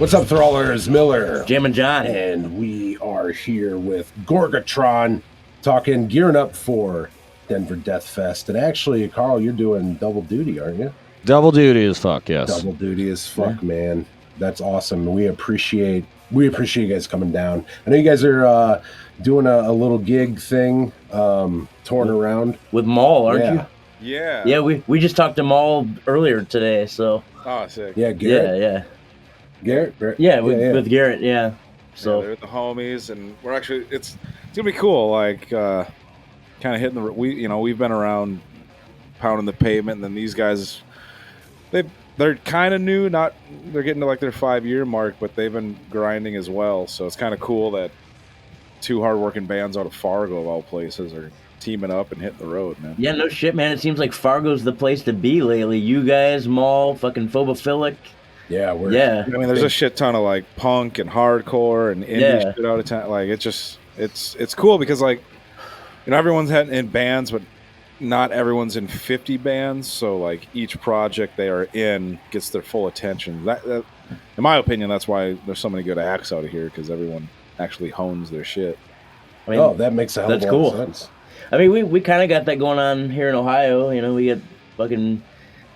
What's up, Thrallers? Miller. Jim and John. And we are here with Gorgatron, gearing up for Denver Death Fest. And actually, Karl, you're doing double duty, aren't you? Double duty as fuck, yes. Double duty as fuck, man. That's awesome. We appreciate you guys coming down. I know you guys are doing a little gig thing, touring around. With Maul, aren't you? Yeah. Yeah, we just talked to Maul earlier today, so. Oh, sick. Yeah, Garrett. Yeah. Garrett? With Garrett, yeah. So they're the homies, and we're actually it's gonna be cool. Like, kind of hitting the we've been around pounding the pavement, and then these guys, they're kind of new. They're getting to like their 5-year mark, but they've been grinding as well. So it's kind of cool that two hardworking bands out of Fargo, of all places, are teaming up and hitting the road, man. Yeah, no shit, man. It seems like Fargo's the place to be lately. You guys, Maul, fucking Phobophilic. Yeah, I mean, there's a shit ton of like punk and hardcore and indie shit out of town. Like, it's cool because like, everyone's in bands, but not everyone's in 50 bands. So like each project they are in gets their full attention. That in my opinion, that's why there's so many good acts out of here, because everyone actually hones their shit. I mean, that makes a hell of a lot of sense. I mean, we kind of got that going on here in Ohio. We get fucking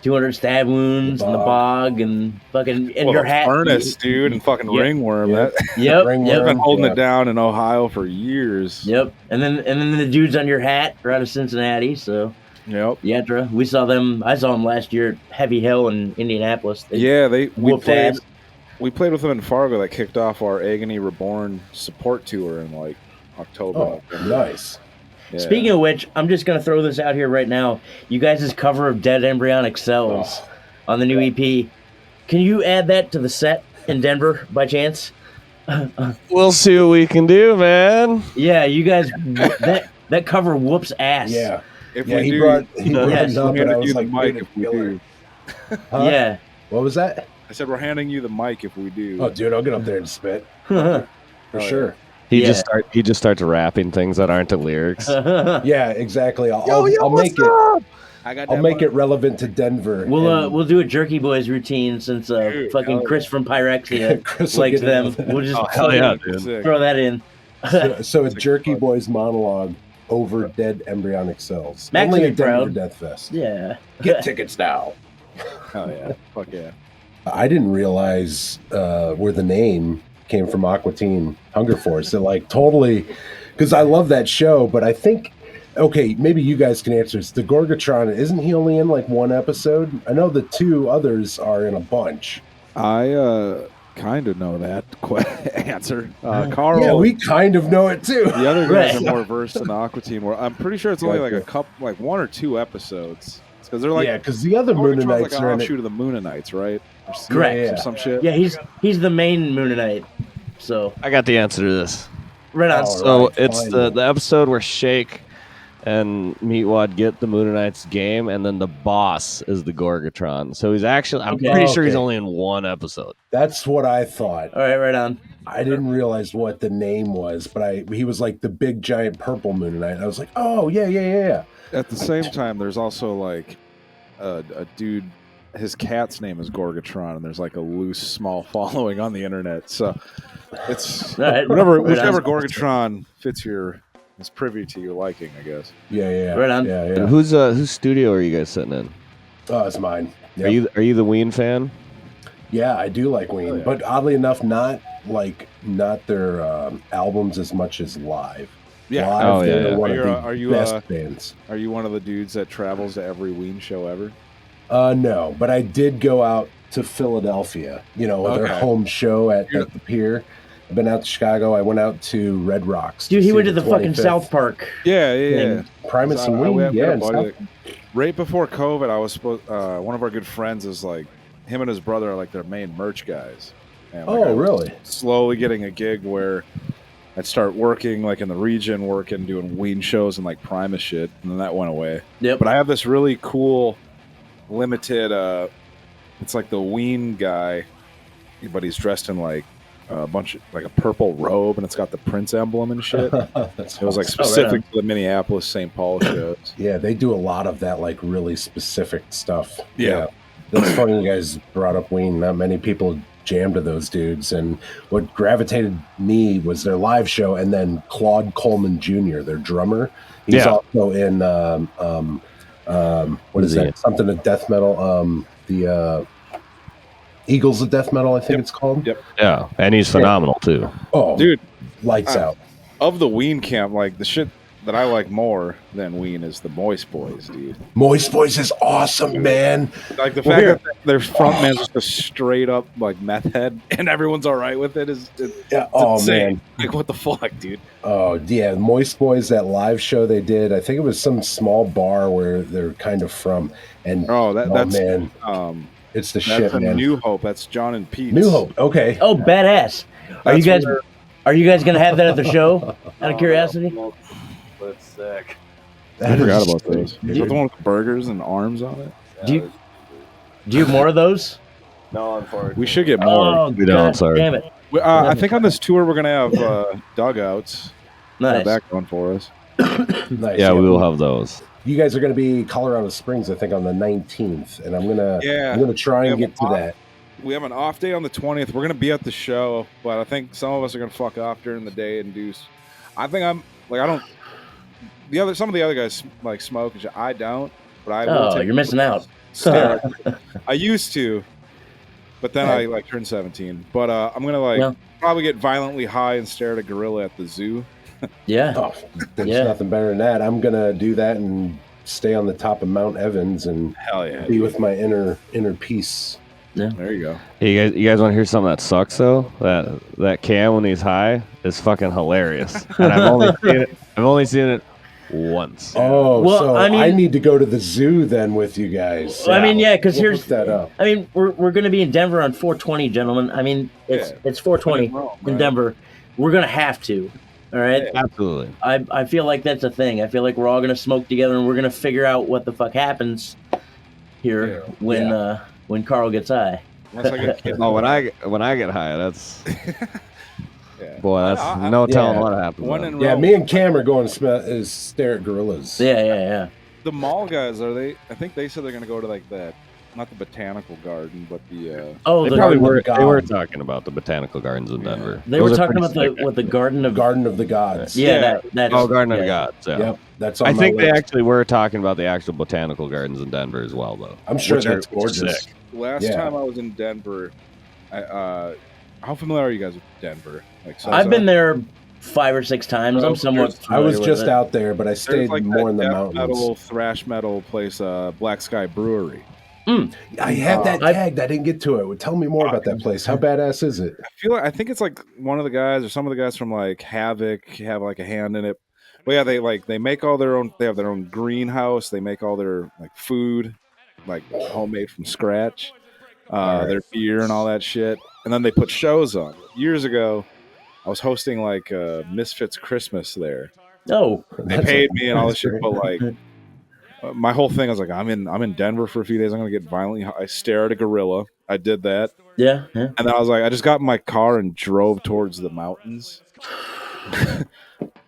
200 stab wounds in the bog and fucking in your hat. Furnace, dude, and fucking Ringworm. Yep. We've been holding it down in Ohio for years. Yep. And then the dudes on your hat are out of Cincinnati, so. Yep. Yatra. We saw them. I saw them last year at Heavy Hill in Indianapolis. We played with them in Fargo. That kicked off our Agony Reborn support tour in like October. Oh, nice. Yeah. Speaking of which, I'm just going to throw this out here right now. You guys' cover of Dead Embryonic Cells on the new EP. Can you add that to the set in Denver by chance? We'll see what we can do, man. Yeah, you guys, that cover whoops ass. Yeah. If he do, brought it up, and I was like, mic if we do. Yeah. What was that? I said we're handing you the mic if we do. Oh, dude, I'll get up there and spit. For sure. He just starts rapping things that aren't the lyrics. Yeah, exactly. I'll make it relevant to Denver. We'll do a Jerky Boys routine since Chris from Pyrexia likes them. We'll just throw that in. So a Jerky Boys monologue over Dead Embryonic Cells. Max only will at be Denver proud. Death Fest. Yeah. Get tickets now. Oh yeah. Fuck yeah. I didn't realize where the name came from. Aquatine Hunger Force. It like totally, because I love that show, but I think, okay, maybe you guys can answer this. The Gorgatron, isn't he only in like one episode? I know the two others are in a bunch. I kind of know that answer. Karl. Yeah, we kind of know it too. The other guys are more versed in Aquatine. Where I'm pretty sure it's only like a couple, like 1 or 2 episodes. Because they're like, because the other Moonanites like an offshoot of the Moonanites, right? Correct. Or some shit. Yeah, he's the main Moonanite. So I got the answer to this. Right on. So it's the episode where Shake and Meatwad get the Moonanites game, and then the boss is the Gorgatron. So he's actually, I'm pretty sure he's only in one episode. That's what I thought. All right, right on. I didn't realize what the name was, but he was like the big giant purple Moonanite. I was like, oh yeah. At the same time, there's also like a dude. His cat's name is Gorgatron, and there's like a loose, small following on the internet. So it's whichever Gorgatron fits is privy to your liking, I guess. Yeah. Right on. Yeah. Whose studio are you guys sitting in? Oh, it's mine. Yep. Are you the Ween fan? Yeah, I do like Ween, but oddly enough, not their albums as much as live. Yeah. Live, they're one of the best bands. Are you one of the dudes that travels to every Ween show ever? No, but I did go out to Philadelphia, their home show at the Pier. I've been out to Chicago. I went out to Red Rocks. Dude, he went to the fucking South Park. Yeah. Primus and Ween, right before COVID, I was supposed. One of our good friends is like, him and his brother are like their main merch guys. And really? Slowly getting a gig where I'd start working like in the region, doing Ween shows and like Primus shit, and then that went away. Yep. But I have this really cool limited it's like the Ween guy, but he's dressed in like a bunch of like a purple robe, and it's got the Prince emblem and shit. It was like specific to the Minneapolis St. Paul shows. Yeah, they do a lot of that, like really specific stuff. Yeah. That's funny you guys brought up Ween. Not many people jam to those dudes. And what gravitated me was their live show, and then Claude Coleman Jr., their drummer. He's also in what is that? Something of death metal. The Eagles of Death Metal, I think it's called. Yep. Yeah, and he's phenomenal too. Oh, dude, lights out. Of the Ween camp, like the shit that I like more than Ween is the Moist Boys, dude. Moist Boys is awesome, man. Like the fact that their frontman's just a straight up like meth head, and everyone's all right with it is insane. Man, like what the fuck, dude? Oh yeah, Moist Boys, that live show they did. I think it was some small bar where they're kind of from. And that's man, it's the shit, man. New Hope. That's John and Pete. New Hope. Okay. Oh, badass. Are you guys gonna have that at the show? Out of curiosity. That's sick. I forgot about those. Is that the one with the burgers and arms on it? Do you have more of those? No, unfortunately. We should get more. Oh, we don't. Sorry. Damn it. I think on this tour we're gonna have dugouts. Nice. Have that going for us. Nice. Yeah, we will have those. You guys are going to be Colorado Springs, I think, on the 19th, and I'm gonna try and get to that. We have an off day on the 20th. We're gonna be at the show, but I think some of us are gonna fuck off during the day and do. I think I'm like I don't. Some of the other guys like smoke and shit. I don't, but I. Oh, you're missing out. I used to, but then I like turned 17. But I'm gonna probably get violently high and stare at a gorilla at the zoo. Yeah. Oh, there's nothing better than that. I'm gonna do that and stay on the top of Mount Evans and be with my inner peace. Yeah. There you go. Hey, you guys want to hear something that sucks though? That Cam when he's high is fucking hilarious, and I've only seen it once. Oh, well, so I need to go to the zoo then with you guys. Well, I mean, because we'll hook that up. I mean, we're going to be in Denver on 420, gentlemen. I mean, it's 420 in Denver. We're going to have to. All right. Yeah, absolutely. I feel like that's a thing. I feel like we're all going to smoke together and we're going to figure out what the fuck happens here when Karl gets high. Once I get when I get high, that's. Boy, that's no telling what happens. Yeah, me and Cam are going to stare at gorillas. Yeah. The mall guys, are they? I think they said they're going to go to like that, not the botanical garden, but the. They probably were. They were talking about the botanical gardens in Denver. They were talking about the Garden of the Gods. Yeah, that's Garden of the Gods. Yeah. Yep, that's. I think they actually were talking about the actual botanical gardens in Denver as well, though. I'm sure that's gorgeous. Last time I was in Denver, how familiar are you guys with Denver? I've been there 5 or 6 times. I'm somewhat. I was just out there, but I stayed more in the mountains. mountains. Thrash metal place, Black Sky Brewery. I have that tagged. I didn't get to it. Tell me more about that place. How badass is it? I think it's like one of the guys or some of the guys from like Havoc have like a hand in it. Well, yeah, they make all their own. They have their own greenhouse. They make all their like food, like homemade from scratch. Their beer and all that shit, and then they put shows on. Years ago, I was hosting like Misfits Christmas there. Oh, they paid me and all this shit, but like my whole thing, I was like, I'm in Denver for a few days. I'm gonna get violently high. I stare at a gorilla. I did that. Yeah. And then I was like, I just got in my car and drove towards the mountains.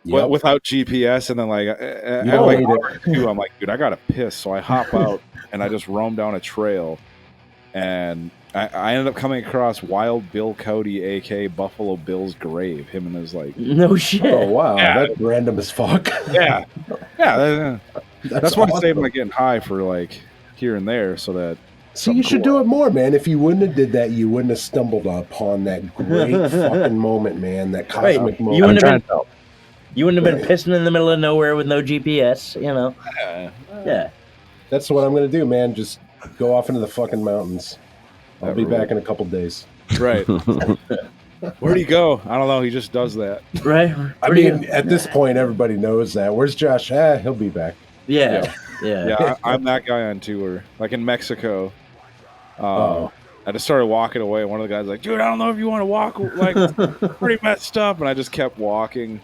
But without GPS, and then like I'm like, dude, I gotta piss. So I hop out and I just roam down a trail, and I ended up coming across Wild Bill Cody, aka Buffalo Bill's grave. Him and his like. No shit. Oh wow, that's random as fuck. Yeah. That's why I saved my getting high for like here and there, so that. So you should do it more, man. If you wouldn't have did that, you wouldn't have stumbled upon that great fucking moment, man. That cosmic moment. You wouldn't have been pissing in the middle of nowhere with no GPS, you know. Yeah. That's what I'm gonna do, man. Just go off into the fucking mountains. I'll be back in a couple days. Right. Where'd he go? I don't know. He just does that. Right. I mean, at this point, everybody knows that. Where's Josh? He'll be back. Yeah. I'm that guy on tour. Like in Mexico. I just started walking away. One of the guys was like, dude, I don't know if you want to walk. Like, pretty messed up. And I just kept walking.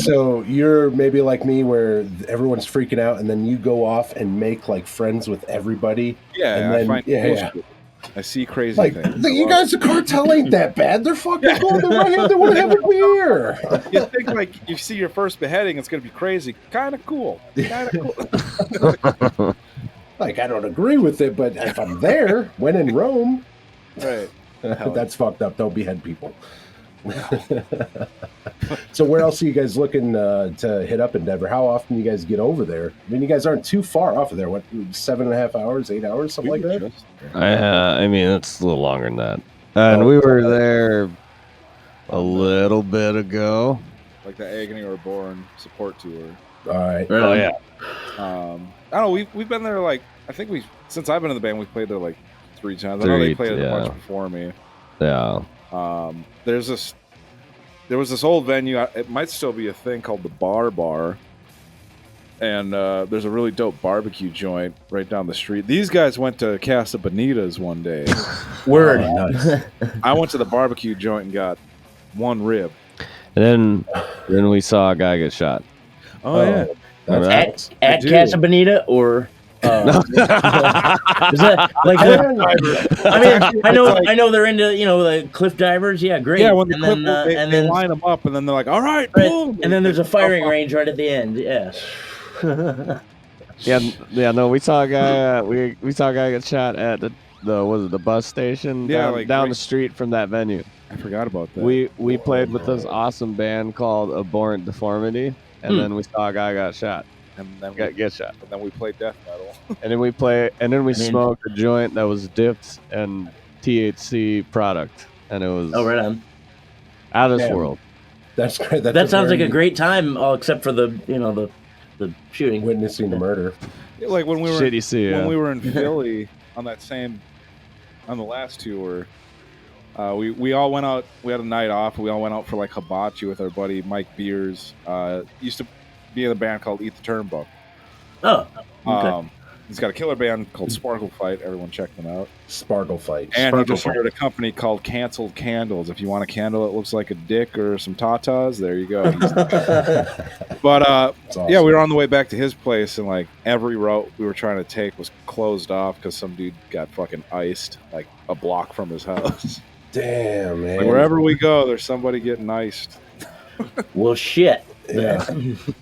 So you're maybe like me where everyone's freaking out and then you go off and make like friends with everybody? Yeah. And then, I see crazy things. You guys, the cartel ain't that bad. They're fucking going to right here. They want to have a beer. You think like you see your first beheading, it's going to be crazy. Kind of cool. Like, I don't agree with it, but if I'm there, when in Rome. Right. That's fucked up. Don't behead people. So where else are you guys looking to hit up in Denver? How often do you guys get over there? I mean, you guys aren't too far off of there. What, 7.5 hours, 8 hours, something like that? I mean, it's a little longer than that. And we were there a little bit ago. Like the Agony or Born support tour. All right. Oh yeah. I don't know. We've been there like since I've been in the band, we've played there like 3 times. I know they played it a bunch before me. Yeah. There was this old venue. It might still be a thing called the Bar, and there's a really dope barbecue joint right down the street. These guys went to Casa Bonita's one day. Word. Nice. I went to the barbecue joint and got 1 rib. And then we saw a guy get shot. Oh yeah. That's At Casa Bonita or is that like I know they're into the cliff divers. Yeah, great. Yeah, when the and cliff, then, they line them up, and then they're like, "All right, right, boom!" and then there's a firing range right at the end. Yeah. Yeah. No, we saw a guy. We saw a guy get shot at the bus station down the street from that venue. I forgot about that. We played with this awesome band called Abhorrent Deformity, and then we saw a guy got shot. and then Get shot. And then we played death metal. And then we smoked a joint that was dipped in THC product, and it was Right on. out of this world. That's great. That sounds like a great time, all except for the the shooting. Witnessing the murder. Like when we were Shitty when we were in Philly on the last tour. We all went out. We had a night off. We all went out for like hibachi with our buddy Mike Beers. Used to be in a band called Eat the Turnbuck. Oh, okay. He's got a killer band called Sparkle Fight. Everyone check them out. Sparkle Fight. And Sparkle he just started a company called Canceled Candles. If you want a candle that looks like a dick or some tatas, there you go. But awesome. yeah, we were on the way back to his place, and like every route we were trying to take was closed off because some dude got fucking iced like a block from his house. Damn, man. Like wherever we go, there's somebody getting iced. Well, shit. Yeah.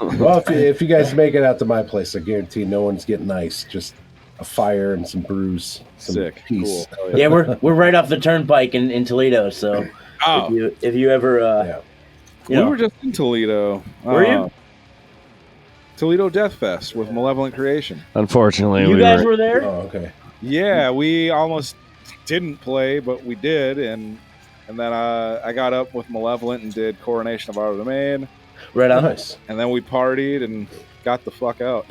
Well, if you guys make it out to my place, I guarantee no one's getting ice. Just a fire and some brews. Some Sick. peace. Cool. Yeah, we're right off the turnpike in Toledo. So if you ever we were just in Toledo. Were you? Toledo Death Fest with Malevolent Creation. Unfortunately, You guys were there? Oh, okay. Yeah, we almost didn't play, but we did, and then I got up with Malevolent and did Coronation of Our Domain. Right on. Nice. And then we partied and got the fuck out.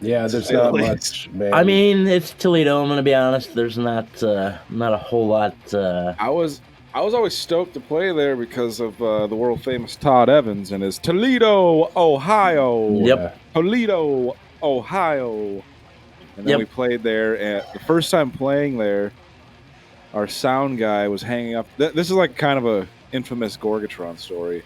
Yeah, there's not much, man. I mean, it's Toledo. I'm gonna be honest. There's not a whole lot. I was always stoked to play there because of the world famous Todd Evans and his Toledo, Ohio. Yep. Toledo, Ohio. And then we played there, and the first time playing there, our sound guy was hanging up. This is like kind of a infamous Gorgatron story.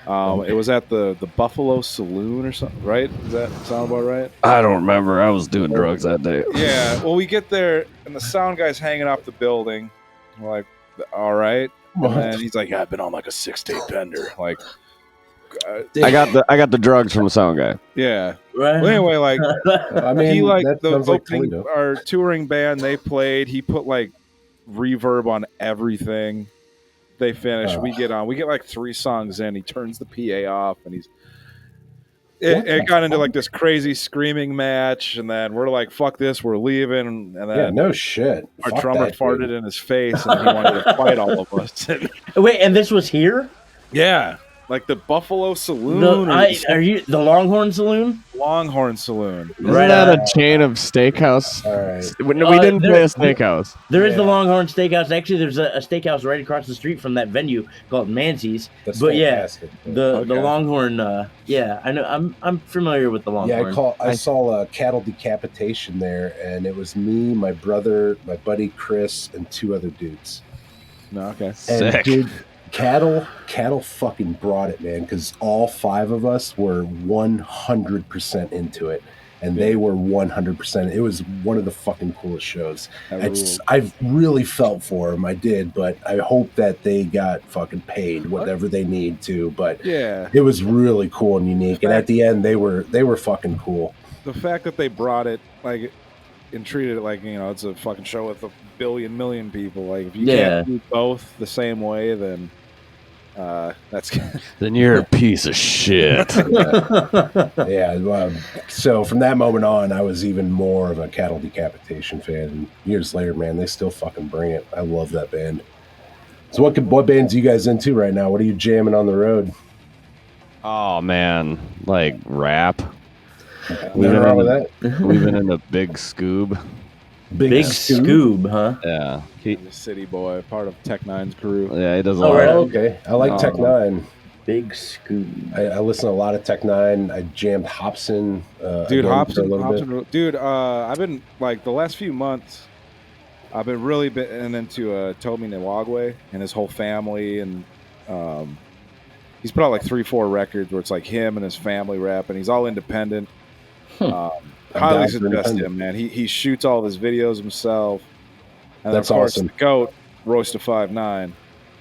It was at the Buffalo Saloon or something, right? Does that sound about right? I don't remember. I was doing drugs that day. Yeah. Well, we get there, and the sound guy's hanging off the building. We're like, all right. And he's like, yeah, I've been on like a 6-tape bender. Like, I got the drugs from the sound guy. yeah. Right. Well, anyway, like, I mean, he like that the sounds like opening, Toledo. our touring band, they played. He put like reverb on everything. They finish. We get like 3 songs in. He turns the PA off, and it got into like this crazy screaming match, and then we're like, "Fuck this, we're leaving." And then Yeah, no shit. our Fuck drummer that, farted dude. in his face, and he wanted to fight all of us. Wait, and this was here? Yeah, like the Buffalo Saloon, Are you the Longhorn Saloon? Longhorn Saloon. Isn't that a chain of steakhouse? All right. We didn't play a steakhouse. There is the Longhorn Steakhouse. Actually, there's a steakhouse right across the street from that venue called Mancy's. That's but fantastic. the Longhorn. I know. I'm familiar with the Longhorn. Yeah, I saw a cattle decapitation there, and it was me, my brother, my buddy Chris, and 2 other dudes. No, okay. And Sick. dude, cattle fucking brought it, man, because all 5 of us were 100% into it, and they were 100%. It was one of the fucking coolest shows. I've really felt for them. I did, but I hope that they got fucking paid whatever they need to. But Yeah, it was really cool and unique. And at the end, they were fucking cool. the fact that they brought it, like, and treated it like, you know, it's a fucking show with a billion million people. Like, if you Yeah. can't do both the same way, then that's Then you're a piece of shit. Yeah. So from that moment on, I was even more of a Cattle Decapitation fan. And years later, man, they still fucking bring it. I love that band. So what bands are you guys into right now? What are you jamming on the road? Oh man, like rap. Nothing wrong with that. We've been in a Big Scoob. Big Scoob, huh? Yeah, I'm a city boy, part of Tech Nine's crew. yeah, he does a Oh, lot. right. Oh, okay. I like Tech Nine. Big Scoob. I listen to a lot of Tech Nine. I jammed Hobson. Dude, again for a little bit. Hobson, dude. I've been like the last few months. I've been really been into Toby Nwagwe and his whole family, and he's put out like 3-4 records where it's like him and his family rap, and he's all independent. Highly suggest him, man. He shoots all of his videos himself, and That's of course awesome. the GOAT, Royce da 5'9",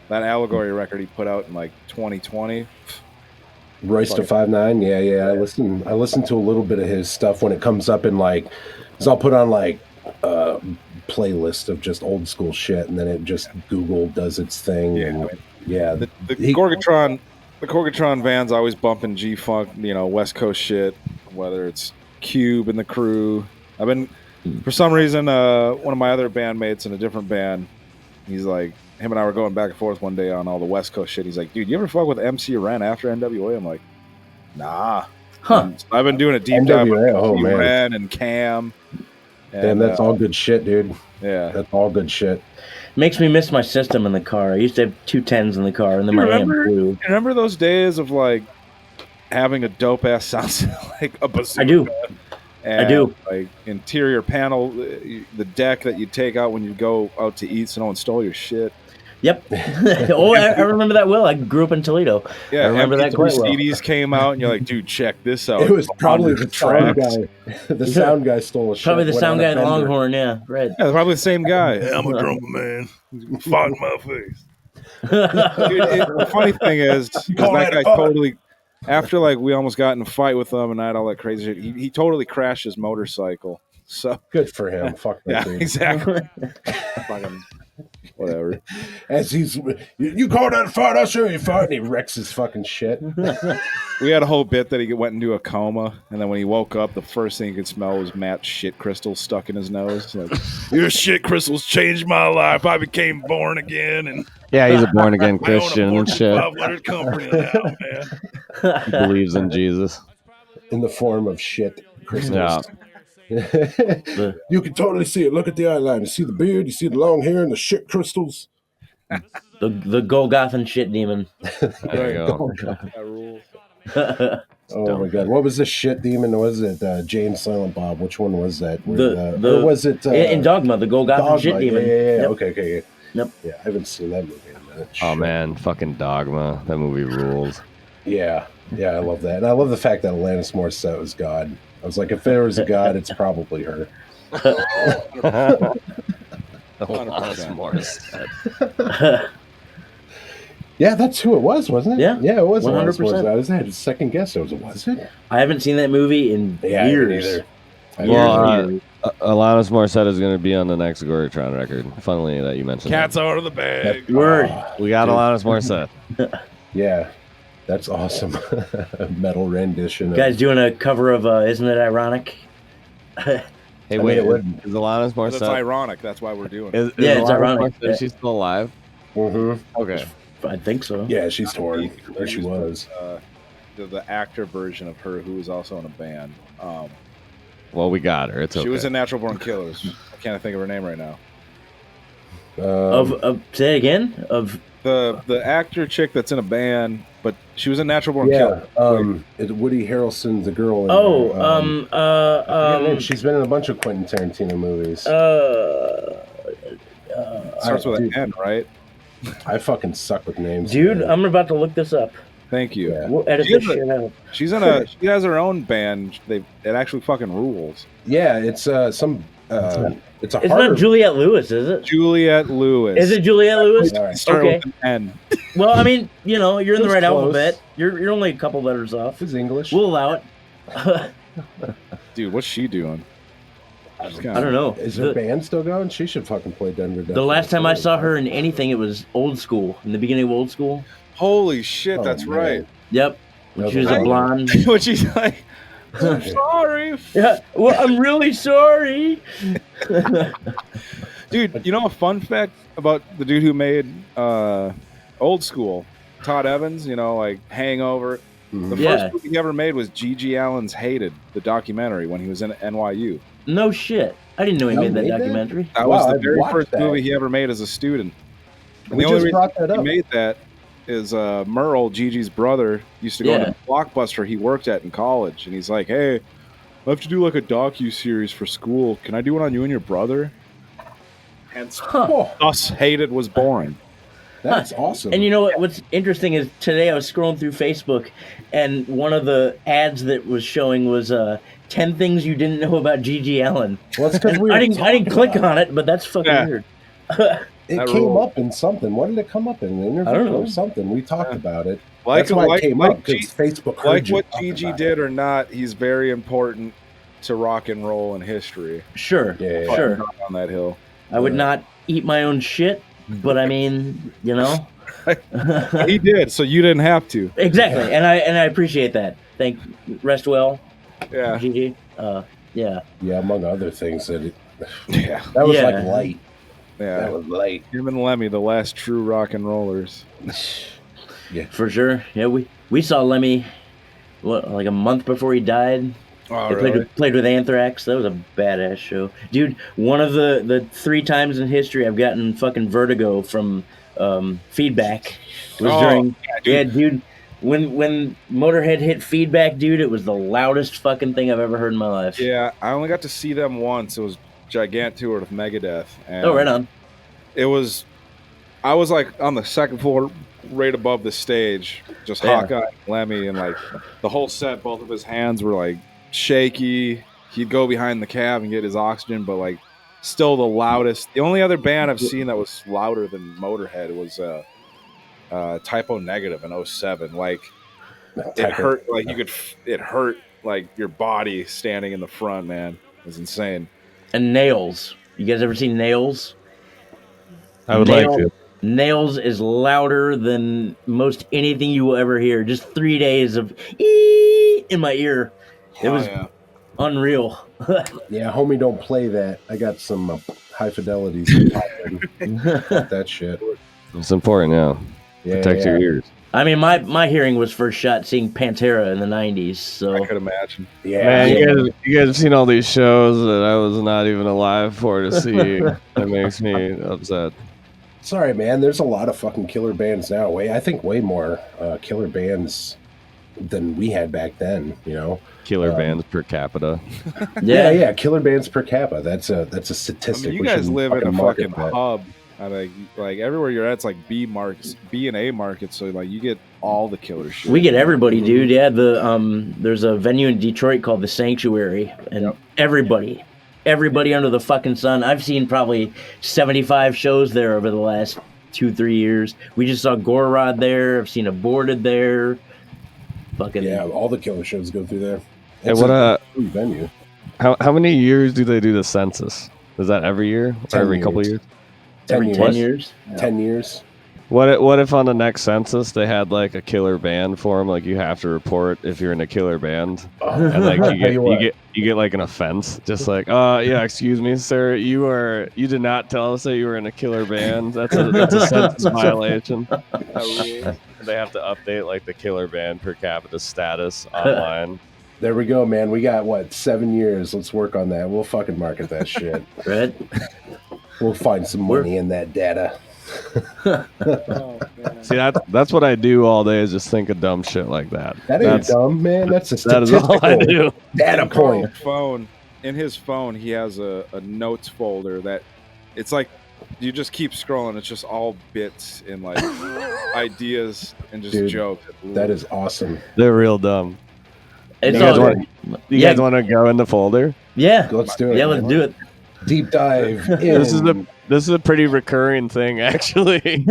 that Allegory record he put out in like 2020. Royce da 5'9". Yeah. I listen to a little bit of his stuff when it comes up in like, because I'll put on like playlist of just old school shit, and then it just Google does its thing. Yeah, and, I mean, yeah. The Gorgatron van's always bumping G-Funk, you know, West Coast shit, whether it's Cube and the crew. I've been, for some reason, one of my other bandmates in a different band, he's like, him and I were going back and forth one day on all the West Coast shit. He's like, dude, you ever fuck with MC Ren after NWA? I'm like, nah. Huh. So I've been doing a deep dive with NWA, oh, MC man. Ren and Cam. Damn, And, that's all good shit, dude. Yeah. That's all good shit. Makes me miss my system in the car. I used to have 210s in the car, and then my amp blew. Remember those days of like having a dope ass sound like a bazooka? I do. And, I do. Like interior panel, the deck that you take out when you go out to eat, so no one stole your shit. Yep. Oh, I remember that well. I grew up in Toledo. Yeah, I remember that quite well. CDs came out, and you're like, dude, check this out. It was probably the sound tracks. guy. The sound guy stole a shit. Probably the went sound on a guy at bender. Longhorn, yeah. Right. Yeah, probably the same guy. I'm a drummer, man. Fought in my face. Dude, the funny thing is that guy totally. After like we almost got in a fight with him, and I had all that crazy shit. He totally crashed his motorcycle. So Good for him. Fuck that yeah, dude. exactly. Fucking whatever. As you call that a fight, I'll show you a fight. And he wrecks his fucking shit. We had a whole bit that he went into a coma, and then when he woke up, the first thing he could smell was Matt's shit crystals stuck in his nose. Like, your shit crystals changed my life. I became born again, and Yeah, he's a born again I own a Christian and Fortune shit. 500 company now, man. He believes in Jesus. In the form of shit crystals. Yeah. You can totally see it. Look at the eyeliner. You see the beard. You see the long hair and the shit crystals. The Golgothan shit demon. There you go. That rules. Oh my god, what was the shit demon? Was it James Silent Bob? Which one was that? The or was it in Dogma, the Golgothan Dogma? shit demon. Yeah. Yep. Okay. Yep. Yeah, I haven't seen that movie in a minute. Oh Shit. man, fucking Dogma. That movie rules. Yeah, I love that, and I love the fact that Alanis Morissette was God. I was like, if there was a God, it's probably her. Yeah, that's who it was, wasn't it? Yeah, it was 100%. Alanis Morissette. I had a second guess. Was it? I haven't seen that movie in Yeah, years. Well, Alanis Morissette is going to be on the next Gorgatron record. Funnily that you mentioned Cats that. out of the bag. Word. We got Alanis Morissette. Yeah, that's awesome. Metal rendition. Guys doing a cover of Isn't It Ironic? Hey, mean, wait, it would- is Alanis That's Morissette? ironic. That's why we're doing it. Is Yeah, it's Alanis ironic. Morissette, is she still alive? Mm-hmm. Okay. I think so. Yeah, she's torn. There she was. The actor version of her, who was also in a band. Well, we got her. It's okay. She was in Natural Born Killers. I can't think of her name right now. Say it again? Of The actor chick that's in a band, but she was in Natural Born Killers. It's Woody Harrelson, the girl. In she's been in a bunch of Quentin Tarantino movies. Starts with an N, right? I fucking suck with names, dude, man. I'm about to look this up. Thank you. Yeah. We'll edit She this has a- shit out. She's in a. She has her own band. It actually fucking rules. Yeah, it's some. It's a It's harder. not Juliette Lewis, is it? Juliette Lewis. Is it Juliette Lewis? All right. Start Okay. with an N. Well, I mean, you're in It the was right close. alphabet. You're only a couple letters off. It's English. We'll allow it. Dude, what's she doing? I don't know. Is her band still going? She should fucking play Denver. The last time I saw her in anything, it was Old School. In the beginning of Old School. Holy shit, that's man. right. Yep. When she was a blonde. When she's like, I'm sorry. Yeah. Well, I'm really sorry. Dude, you know a fun fact about the dude who made Old School? Todd Evans, you know, like Hangover. The first movie he ever made was G.G. Allen's Hated, the documentary, when he was in NYU. No shit. I didn't know he made that documentary. That was the very first movie he ever made as a student. And the only reason he made that is Merle, Gigi's brother, used to go to the Blockbuster he worked at in college. And he's like, hey, I have to do like a docu-series for school. Can I do one on you and your brother? Hence, Us Hated was born. That's awesome. And you know what's interesting is today I was scrolling through Facebook, and one of the ads that was showing was 10 things you didn't know about G.G. Allen. Well, that's because I didn't click on it, but that's fucking weird. It came up in something. What did it come up in? An interview I don't know. or something. We talked about it. Like, that's why it came up, because Facebook heard like you what Gigi did or not, he's very important to rock and roll and history. Sure, sure. On that hill. I would not eat my own shit, but I mean, you know. He did, so you didn't have to. Exactly, and I appreciate that. Rest well. Yeah. Gigi. Yeah, among other things that that was like light. Yeah, that was light. Him and Lemmy, the last true rock and rollers. Yeah, for sure. Yeah, we saw Lemmy like a month before he died. Oh, they really? played with Anthrax. That was a badass show, dude. One of the 3 times in history I've gotten fucking vertigo from feedback was during. Yeah, dude. When Motorhead hit Feedback, dude, it was the loudest fucking thing I've ever heard in my life. Yeah, I only got to see them once. It was Gigantour with Megadeth. And right on. I was like on the second floor, right above the stage, just Hawkeye and Lemmy, and like the whole set, both of his hands were like shaky. He'd go behind the cab and get his oxygen, but like still the loudest. The only other band I've seen that was louder than Motorhead was Typo Negative in 07. Like it hurt, like it hurt like your body standing in the front, man. It was insane. And Nails. You guys ever seen Nails? I would like to. Nails is louder than most anything you will ever hear. Just 3 days of ee in my ear. It was unreal. Yeah, homie, don't play that. I got some high fidelities. That shit. It's important, Protect your ears. I mean, my hearing was first shot seeing Pantera in the 90s, so I could imagine. Yeah, man, you guys have seen all these shows that I was not even alive for to see. That makes me upset. Sorry, man. There's a lot of fucking killer bands now. I think way more killer bands than we had back then. You know, killer bands per capita. Yeah. Killer bands per capita. That's a statistic. I mean, you guys live in a fucking hub. Like everywhere you're at, it's like B and A markets. So like you get all the killer shit. We get everybody, dude. Yeah, there's a venue in Detroit called the Sanctuary, and everybody under the fucking sun. I've seen probably 75 shows there over the last 2-3 years. We just saw Gorrod there. I've seen Aborted there. Fucking all the killer shows go through there. It's a venue. How many years do they do the census? Is that every year or every couple of years? Every 10 years. 10 years. What if on the next census they had like a killer band form? Like you have to report if you're in a killer band, and like you get like an offense, just like excuse me, sir, you did not tell us that you were in a killer band. That's a census violation. They have to update like the killer band per capita status online. There we go, man. We got 7 years. Let's work on that. We'll fucking market that shit. Right? We'll find some money in that data. See, that's what I do all day is just think of dumb shit like that. That ain't dumb, man. That's a that is all I do. Data point. In his phone, he has a notes folder that it's like you just keep scrolling. It's just all bits and like ideas and just jokes. That is awesome. They're real dumb. You guys want to go in the folder? Yeah, let's do it. Yeah, let's do it. Deep dive. This is a pretty recurring thing, actually.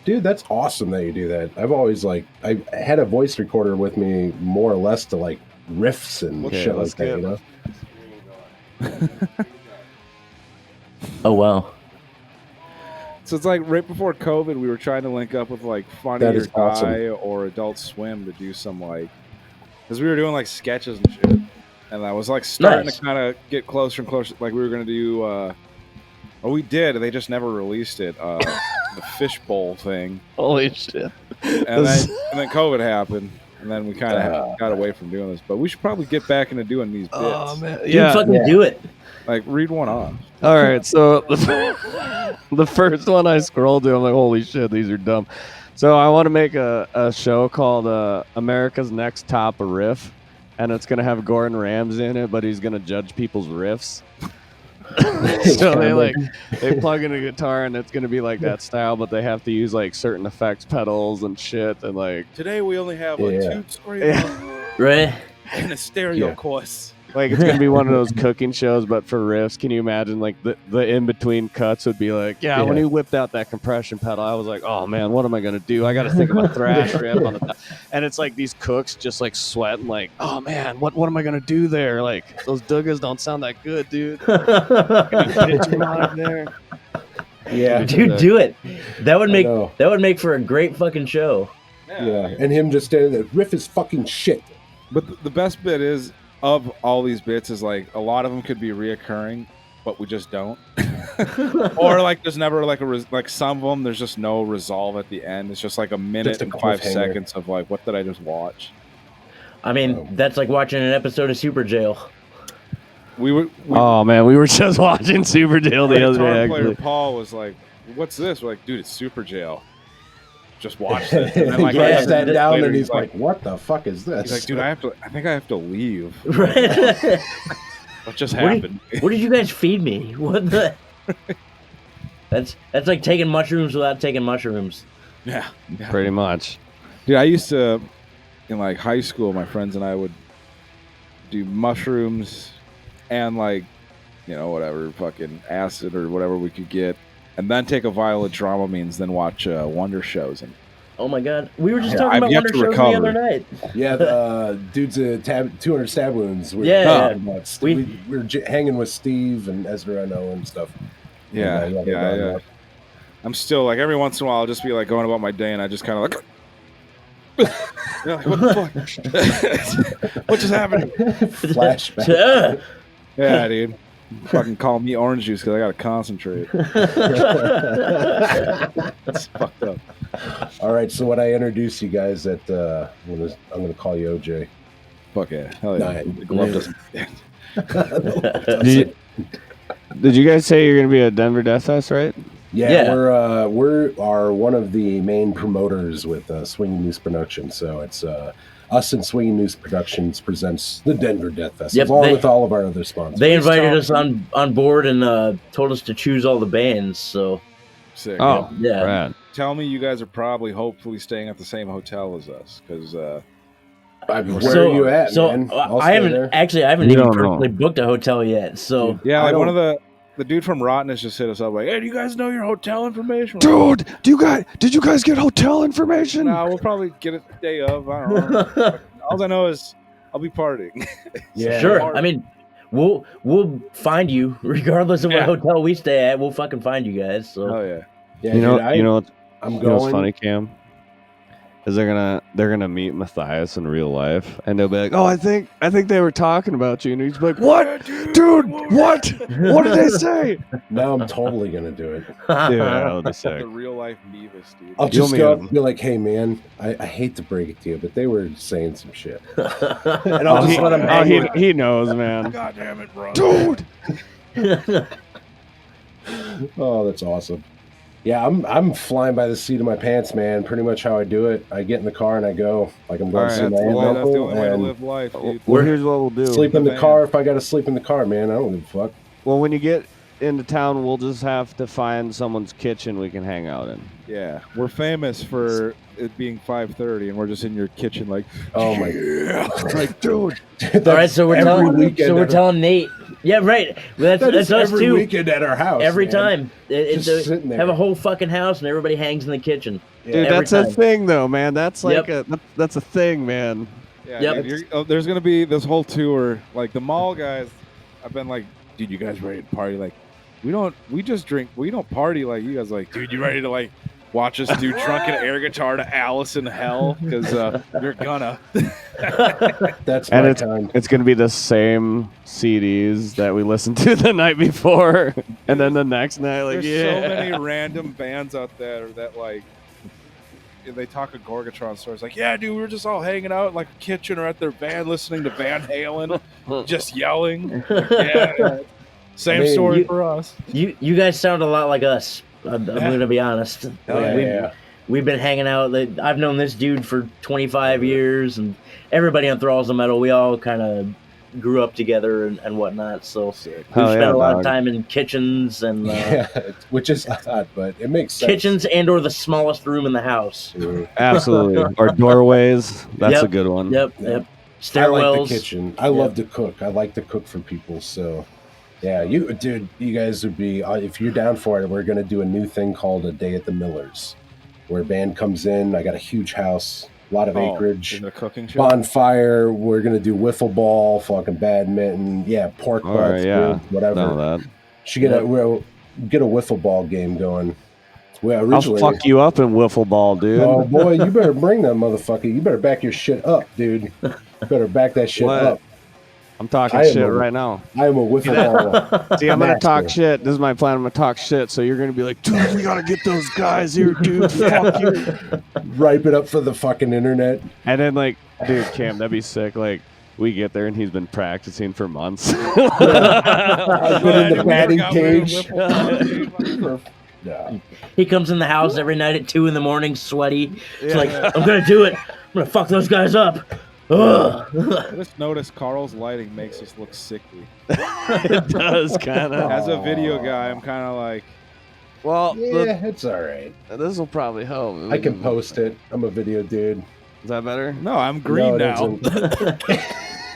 Dude, that's awesome that you do that. I've always I had a voice recorder with me more or less to like riffs and shit like that. You know. Oh wow. So it's like right before COVID, we were trying to link up with like Funny That or is awesome. Die or Adult Swim to do some like, because we were doing like sketches and shit, and I was like starting Nice. to kind of get closer and closer. Like we were gonna do, or we did. They just never released it. The fishbowl thing, Holy shit! and then COVID happened, and then we kind of got away from doing this. But we should probably get back into doing these bits. Oh man, Dude, yeah. fucking do it. Like read one off. All right, so the first one I scrolled to, I'm like, holy shit, these are dumb. So I want to make a show called America's Next Top Riff, and it's gonna have Gordon Ramsay in it, but he's gonna judge people's riffs. So they plug in a guitar, and it's gonna be like that style, but they have to use like certain effects pedals and shit, and like Today we only have Yeah. a tube screamer Right? and a stereo Yeah. course. like it's gonna be one of those cooking shows, but for riffs. Can you imagine like the in between cuts would be like, yeah, when Yeah. he whipped out that compression pedal, I was like, oh man, what am I gonna do? I got to think of a thrash riff on the top. And it's like these cooks just like sweating, like, oh man, what am I gonna do there? Like those duggas don't sound that good, dude. Pitch 'em out of there. Yeah. Dude, do it. That would I make know. for a great fucking show. Yeah. And him just standing there. Riff is fucking shit. But the best bit is of all these bits is like a lot of them could be reoccurring, but we just don't. Or like there's never like like some of them there's just no resolve at the end. It's just like a minute Just a and 5 cliffhanger. seconds of like what did I just watch? I mean, that's like watching an episode of Super Jail. We Oh man, we were just watching Super Deal the other guitar day. player Actually. Paul was like, "What's this?" We're like, "Dude, it's Super Jail." Just watch this. And then, like, Yeah, He sat down later, and he's like, what the fuck is this? he's like, "Dude, I think I have to leave." Right? What just What did- happened? What did you guys feed me? What the? That's like taking mushrooms without taking mushrooms. Yeah. Pretty much. Dude, I used to, in like high school, my friends and I would do mushrooms and like, whatever, fucking acid or whatever we could get, and then take a vial of Dramamines, then watch Wonder shows. And Oh my god, we were just Yeah, talking I've about yet Wonder to Shows recover. the other night. Yeah, dude's a 200 stab wounds. Yeah, We were hanging with Steve and Ezra, I know, and stuff. yeah. I'm still like every once in a while I'll just be like going about my day, and I just kind of like, yeah, like, what the fuck? What just happened? Flashback. Yeah, dude. Fucking call me orange juice because I gotta concentrate. It's fucked up. All right, so when I introduce you guys at, I'm gonna call you OJ. Fuck yeah. Hell yeah. Nah, The glove doesn't. Did you guys say you're gonna be at Denver Death Fest, right? Yeah, we're one of the main promoters with Swinging News Productions. So it's us and Swinging News Productions presents the Denver Death Fest, Yep, along with all of our other sponsors. They invited us on board and told us to choose all the bands. So Sick. Oh, yeah. rad. Tell me you guys are probably hopefully staying at the same hotel as us because Where are you at, So man? I'll I stay haven't there. actually. I haven't We even don't know. personally booked a hotel yet. So yeah, I like one don't- of the dude from Rottenness just hit us up like, "Hey, do you guys know your hotel information?" Dude, did you guys get hotel information? No, we'll probably get it the day of. I don't know. All I know is I'll be partying. Yeah. sure. I mean, we'll find you regardless of what Yeah. hotel we stay at. We'll fucking find you guys. So Oh yeah. Yeah, You know, dude, you know what's going. funny, Cam? Is they're gonna meet Matthias in real life, and they'll be like, "Oh, I think they were talking about you," and he's like, "What, dude? What? What did they say?" Now I'm totally gonna do it. Dude, that would be The sick. real life Beavis, dude. I'll You'll just meet go up him. and be like, "Hey, man, I hate to break it to you, but they were saying some shit," and Oh, I'll just let him hang with he knows, man. God damn it, bro. Dude, Oh, that's awesome. Yeah, I'm flying by the seat of my pants, man. Pretty much how I do it. I get in the car and I go. Like I'm going to see That's my the aunt way, and that's the uncle, only way to and live life, dude. well, here's what we'll do. sleep in the Van. car if I got to sleep in the car, man. I don't give a fuck. Well, when you get into town, we'll just have to find someone's kitchen we can hang out in. Yeah, we're famous for it being 5:30, and we're just in your kitchen like, Oh my like, dude. all right, so we're weekend. telling Nate. Yeah, right. That's That's us every too. weekend at our house. Every man. time. It's Just sitting there. have a whole fucking house and everybody hangs in the kitchen. Dude, Every that's a time. thing, though, man. That's like Yep. that's a thing, man. Yeah, Yep. dude, there's gonna be this whole tour. Like the mall guys, I've been like dude, you guys ready to party? Like, we just drink. We don't party like you guys. Like, dude, you ready to like watch us do Drunken Air Guitar to Alice in Hell? Because you're gonna. That's And my it's time. it's gonna be the same CDs that we listened to the night before, and then the next night, like There's so many random bands out there that like they talk of Gorgatron stories. Like, yeah, dude, we were just all hanging out in like a kitchen or at their van listening to Van Halen, just yelling. Yeah, same story for us. You guys sound a lot like us. I'm gonna be honest. We've been hanging out. I've known this dude for 25 years, and everybody on Thralls of Metal, we all kind of grew up together and whatnot. So we spent a lot of time in kitchens and which is odd, but it makes sense. Kitchens or the smallest room in the house. Absolutely. Or doorways. That's a good one. Yep. Stairwells. I like the kitchen. I love to cook. I like to cook for people. So, yeah, you guys would be, if you're down for it, we're going to do a new thing called A Day at the Millers, where a band comes in. I got a huge house, a lot of acreage, a cooking show? bonfire. We're going to do wiffle ball, fucking badminton. Yeah, pork butts, whatever. Should get a wiffle ball game going. Well, I'll fuck you up in wiffle ball, dude. Oh boy, you better bring that motherfucker. You better back your shit up, dude. You better back that shit up. I'm talking shit right now. I am a wiffle ball. See, I'm gonna talk shit. This is my plan. I'm gonna talk shit. So you're gonna be like, dude, we gotta get those guys here, dude. Fuck you. Ripe it up for the fucking internet. And then like, dude, Cam, that'd be sick. Like, we get there and he's been practicing for months. I've been in the batting cage. Yeah. He comes in the house every night at 2 a.m, sweaty. It's like, I'm gonna do it. I'm gonna fuck those guys up. I just noticed Carl's lighting makes us look sickly. It does, kind of. As a video guy, I'm kind of like, well, yeah, it's all right. This will probably help. I can post it. I'm a video dude. Is that better? No, I'm green now.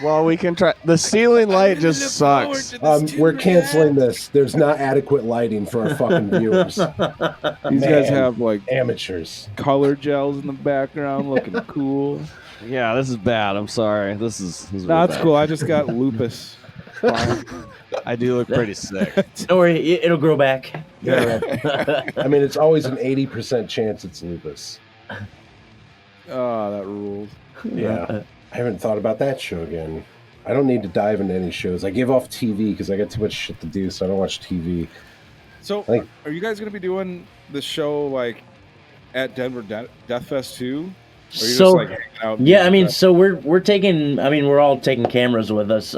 Well, we can try. The ceiling light just sucks. We're canceling this. There's not adequate lighting for our fucking viewers. These guys have like amateurs. Color gels in the background, looking cool. Yeah, this is bad. I'm sorry. This is that's cool. I just got lupus. I do look pretty sick. Don't worry, it'll grow back. Yeah. I mean, it's always an 80% chance it's lupus. Oh, that rules. Yeah. I haven't thought about that show again. I don't need to dive into any shows. I give off TV because I got too much shit to do, so I don't watch TV. So, are you guys going to be doing the show like at Denver Death Fest too? Or are you just like hanging out? Yeah, I mean, so we're taking. I mean, we're all taking cameras with us.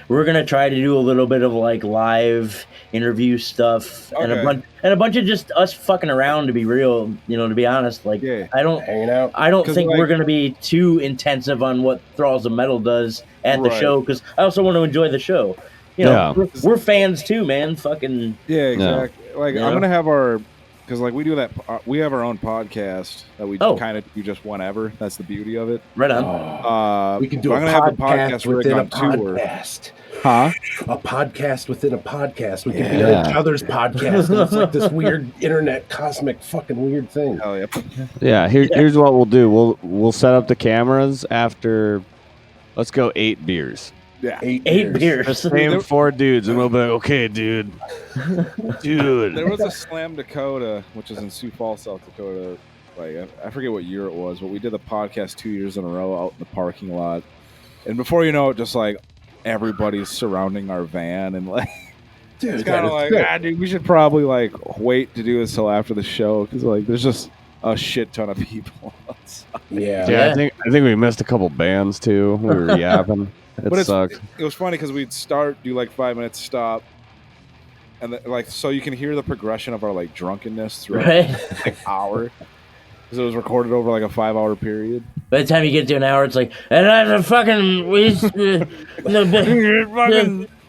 We're gonna try to do a little bit of like live interview stuff and a bunch of just us fucking around. To be real, to be honest, like I don't hanging out. I don't think we're gonna be too intensive on what Thralls of Metal does at the show because I also want to enjoy the show. We're fans too, man. Fucking exactly. Like I'm gonna have because like we do that, we have our own podcast that we kind of do just whenever. That's the beauty of it. Right on. We can do a podcast within a podcast. Huh? A podcast within a podcast. We can be on each other's podcast. And it's like this weird internet cosmic fucking weird thing. Oh yeah. Yeah. Here's what we'll do. We'll set up the cameras after. Let's go 8 beers. Yeah, 8 beers. Same 4 dudes, and we'll be like, okay, dude. There was a Slam Dakota, which is in Sioux Falls, South Dakota. Like I forget what year it was, but we did the podcast 2 years in a row out in the parking lot. And before you know it, just like everybody's surrounding our van, and like it's kind of like, dude, we should probably like wait to do this till after the show because like there's just a shit ton of people outside. Yeah. I think we missed a couple bands too. We were yapping. It sucked. It was funny because we'd do like 5 minutes, stop, and so you can hear the progression of our like drunkenness throughout the hour because it was recorded over like a 5-hour period. By the time you get to an hour, it's like, and I have to fucking play the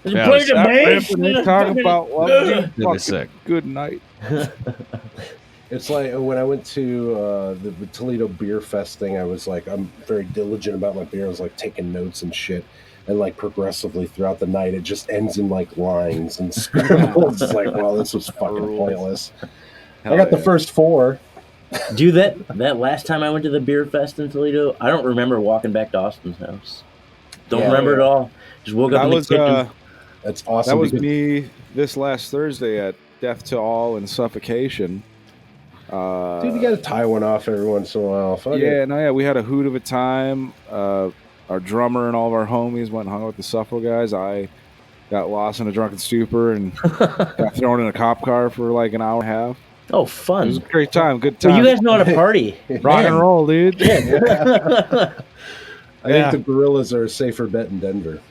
bass. Talk about fucking sick. Good night. It's like when I went to the Toledo Beer Fest thing, I was like, I'm very diligent about my beer. I was like taking notes and shit. And like progressively throughout the night, it just ends in like lines and scribbles. It's like, well, this was fucking pointless. I got the first 4. Dude, that last time I went to the Beer Fest in Toledo, I don't remember walking back to Austin's house. Don't remember at all. Just woke up in the kitchen. That's awesome. That was me this last Thursday at Death to All and Suffocation. Dude, you got to tie one off every once in a while. Fuck it. Yeah, we had a hoot of a time. Our drummer and all of our homies went and hung out with the Suffo guys. I got lost in a drunken stupor and got thrown in a cop car for like an hour and a half. Oh, fun. It was a great time. Good time. Well, you guys know how to party. Rock and roll, dude. I think the Gorillas are a safer bet in Denver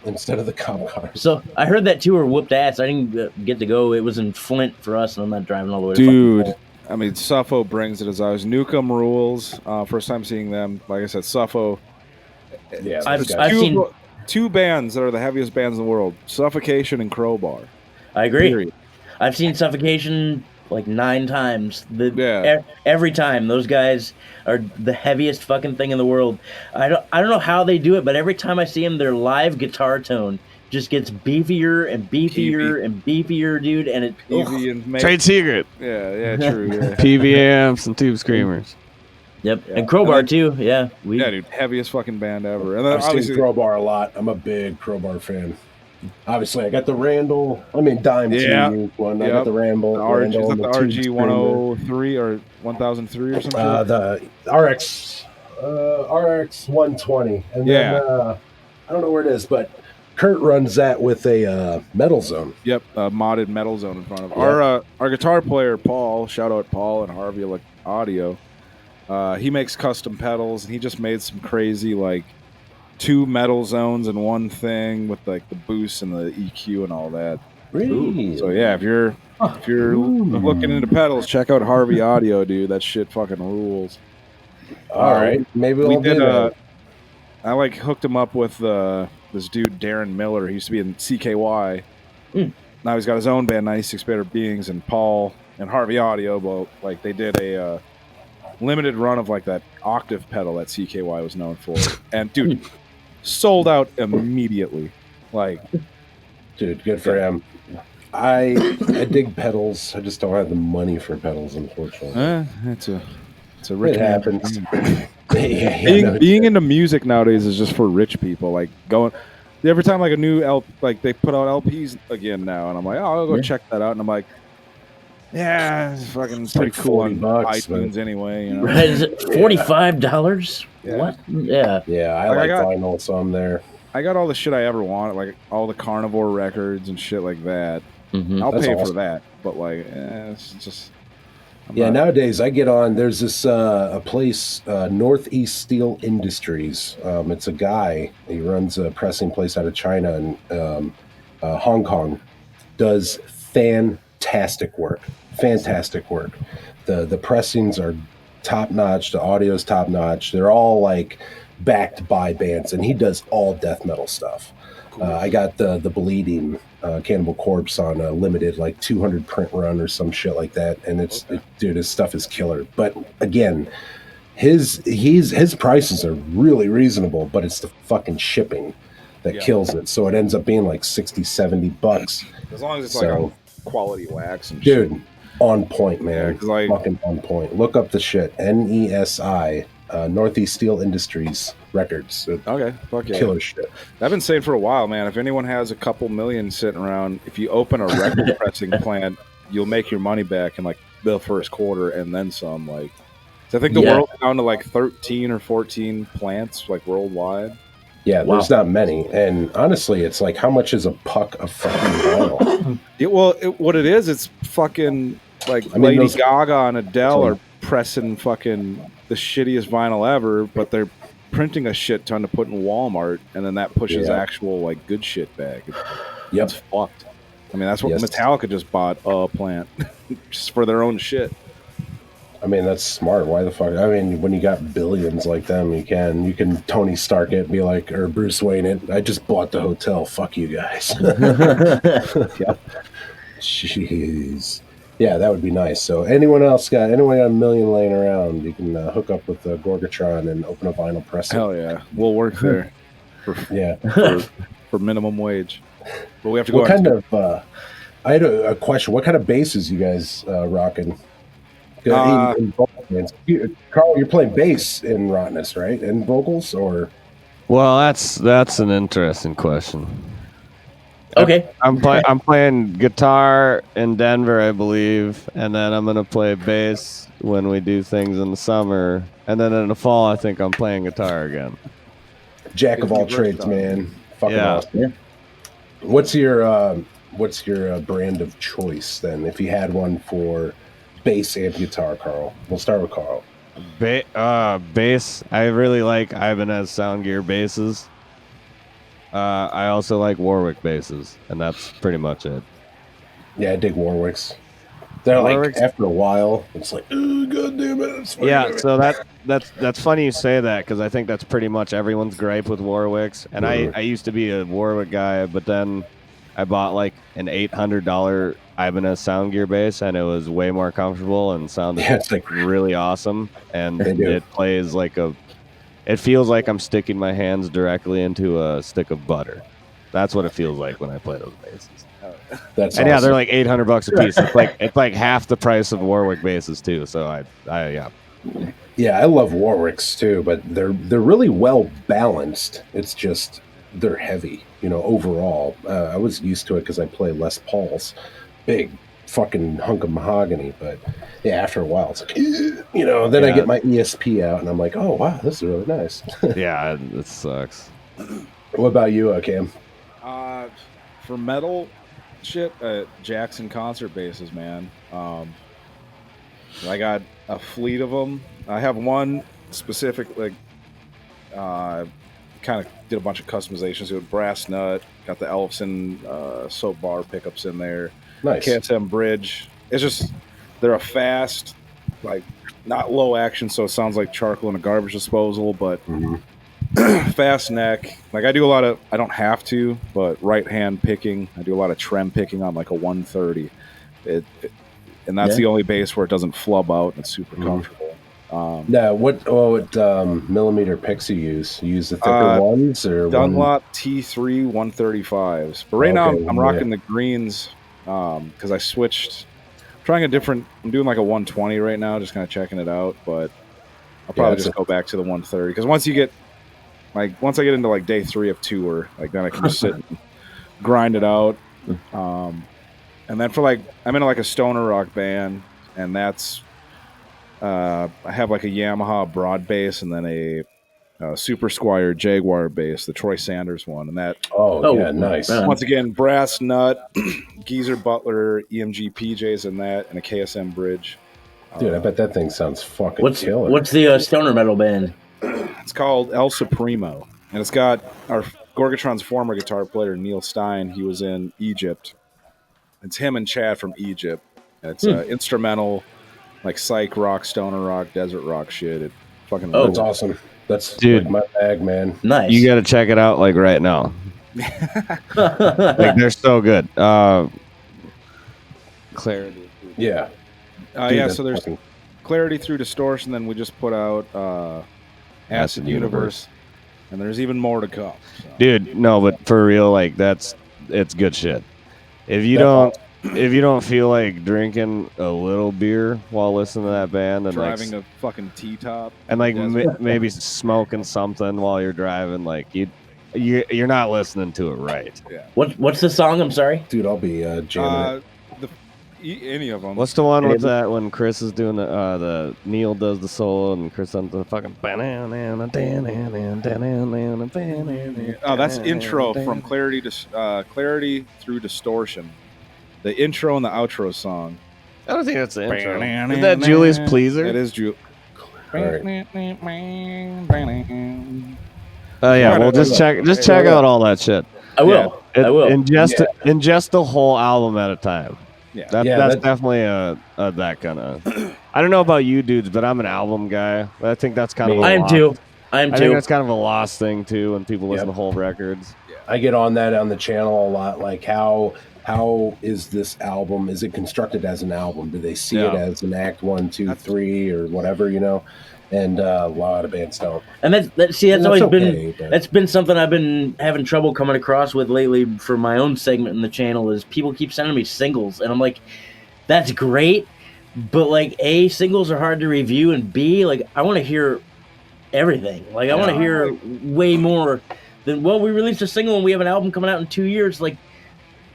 instead of the cop cars. So I heard that tour whooped ass. I didn't get to go. It was in Flint for us, and I'm not driving all the way to Dude. fucking I mean, Suffo brings it as always. Newcomb rules. First time seeing them. Like I said, Suffo. Yeah, I've seen two bands that are the heaviest bands in the world: Suffocation and Crowbar. I agree. Period. I've seen Suffocation like 9 times. Yeah. Every time those guys are the heaviest fucking thing in the world. I don't know how they do it, but every time I see them, their live guitar tone just gets beefier and beefier and beefier, dude. And it Trade secret. Yeah, true. Yeah. PVMs and Tube Screamers. Yep, and Crowbar too. Yeah, dude, heaviest fucking band ever. And then I've seen Crowbar a lot. I'm a big Crowbar fan. Obviously, I got the Randall. I mean, Dime Team one. I got the Randall. The RG 103 or 1003 or something. The RX 120, and then I don't know where it is, but Kurt runs that with a metal zone. Yep, a modded metal zone in front of our guitar player Paul. Shout out Paul and Harvey Audio. He makes custom pedals, and he just made some crazy like 2 metal zones in one thing with like the boost and the EQ and all that. Really? So yeah, if you're looking into pedals, check out Harvey Audio, dude. That shit fucking rules. All right, maybe we'll do that. I like hooked him up with this dude Darren Miller. He used to be in CKY. Now he's got his own band, 96 Better Beings, and Paul and Harvey Audio. But like they did a limited run of like that octave pedal that CKY was known for, and dude. Sold out immediately. Like, dude, good for him. I dig pedals. I just don't have the money for pedals, unfortunately. It's a rich. It happens. Being into music nowadays is just for rich people. Like every time like a new like they put out LPs again now, and I'm like, oh, I'll go check that out, and I'm like, yeah, it's fucking pretty cool on iTunes anyway. You know? Right? Is it $45? Yeah. What? Yeah. Yeah, I got vinyl, so I'm there. I got all the shit I ever wanted, like all the Carnivore records and shit like that. Mm-hmm. I'll pay for that, but like, it's just. Nowadays I get on. There's this a place, Northeast Steel Industries. It's a guy. He runs a pressing place out of China and Hong Kong. Does fantastic work. The pressings are top notch. The audio's top notch. They're all like backed by bands, and he does all death metal stuff. Cool. I got the Bleeding Cannibal Corpse on a limited like 200 print run or some shit like that, and dude, his stuff is killer. But again, his prices are really reasonable, but it's the fucking shipping that kills it. So it ends up being like $60-$70. As long as it's like quality wax and dude, shit. On point, man. Yeah, like, fucking on point. Look up the shit. NESI, Northeast Steel Industries Records. Okay, fuck yeah. Killer shit. I've been saying for a while, man, if anyone has a couple million sitting around, if you open a record pressing plant, you'll make your money back in like the first quarter and then some. Like, so I think the world's down to like 13 or 14 plants, like worldwide. Yeah, there's not many. And honestly, it's like, how much is a puck of fucking vinyl? What it is, it's fucking like Lady Gaga and Adele are pressing fucking the shittiest vinyl ever, but they're printing a shit ton to put in Walmart, and then that pushes actual like good shit back. It's fucked. I mean, that's what Metallica just bought a plant just for their own shit. I mean, that's smart. Why the fuck? I mean, when you got billions like them, you can Tony Stark it and be like, or Bruce Wayne it. I just bought the hotel. Fuck you guys. Jeez. Yeah, that would be nice. So anyone got a million laying around, you can hook up with Gorgatron and open a vinyl press. Hell yeah. We'll work there. For minimum wage. But we have to go. What kind of, I had a question. What kind of basses you guys rocking? In Karl, you're playing bass in Rottenness, right? And vocals, or? Well, that's an interesting question. Okay. I'm playing guitar in Denver, I believe, and then I'm gonna play bass when we do things in the summer, and then in the fall, I think I'm playing guitar again. Jack of all trades, man. Fucking awesome. Yeah. What's your brand of choice then? If you had one for bass and guitar, Carl. We'll start with Carl. Bass. I really like Ibanez Sound Gear basses. I also like Warwick basses, and that's pretty much it. Yeah, I dig Warwick's. They're like after a while, it's like, oh, god damn it! Yeah, so that's funny you say that because I think that's pretty much everyone's gripe with Warwick's. And I used to be a Warwick guy, but then I bought like an $800 Ibanez Sound Gear bass, and it was way more comfortable and sounded like really awesome. And it plays like it feels like I'm sticking my hands directly into a stick of butter. That's what it feels like when I play those basses. That's and awesome. Yeah, they're like $800 a piece. It's like half the price of Warwick basses too. So yeah, I love Warwick's too, but they're really well balanced. It's just they're heavy, overall. I was used to it because I play Les Pauls, big fucking hunk of mahogany. But yeah, after a while, it's like, then I get my ESP out and I'm like, oh wow, this is really nice. Yeah, it sucks. What about you, Cam? For metal shit, Jackson concert basses, man. I got a fleet of them. I have one specific, kind of did a bunch of customizations with brass nut, got the Ellefson soap bar pickups in there. Nice. KSM bridge. It's just, they're a fast, not low action, so it sounds like charcoal in a garbage disposal, but fast neck. I do a lot of, I don't have to, but right hand picking. I do a lot of trem picking on like a 130. And that's the only bass where it doesn't flub out and it's super comfortable. Now, what millimeter picks you use? You use the thicker ones or Dunlop T3 135s. But right now I'm rocking the greens because I switched. I'm doing like a 120 right now, just kind of checking it out. But I'll probably just go back to the 130 because once I get into like day 3 of tour, then I can just sit and grind it out. And then for I'm in a stoner rock band, and that's I have like a Yamaha broad bass and then a Super Squire Jaguar bass, the Troy Sanders one, and that. Oh yeah, nice. Once again, brass nut, Geezer Butler EMG PJs in that, and a KSM bridge. Dude, I bet that thing sounds fucking killer. What's the stoner metal band? It's called El Supremo, and it's got our Gorgatron's former guitar player Neil Stein. He was in Egypt. It's him and Chad from Egypt. And it's instrumental, psych rock, stoner rock, desert rock shit. It fucking. That's awesome. That's my bag, man. Nice. You got to check it out right now. They're so good. Clarity. Yeah. So there's Clarity Through Distortion. Then we just put out Acid Universe, and there's even more to come. So. Dude, no, but for real, it's good shit. If you don't feel like drinking a little beer while listening to that band and driving a fucking T-top and maybe smoking something while you're driving, you're not listening to it right. Yeah. What's the song? I'm sorry, dude. I'll be jamming it. Any of them. What's the one with that when Chris is doing the Neil does the solo and Chris does the fucking. Oh, that's intro from Clarity Through Distortion. The intro and the outro song. I don't think that's the intro. Is that Julius Pleaser? It is Julius. Oh yeah, well just check out all that shit. I will. Ingest the whole album at a time. Yeah, that's definitely that kind of. I don't know about you dudes, but I'm an album guy. I think that's kind of. I am too. I think that's kind of a lost thing too when people listen to whole records. Yeah. I get on that on the channel a lot. How is this album? Is it constructed as an album? Do they see it as an act 1, 2, 3, or whatever? And a lot of bands don't. And that's always been that's been something I've been having trouble coming across with lately for my own segment in the channel is people keep sending me singles, and I'm like, that's great, but A, singles are hard to review, and B, I want to hear everything. I want to hear way more than we released a single and we have an album coming out in 2 years.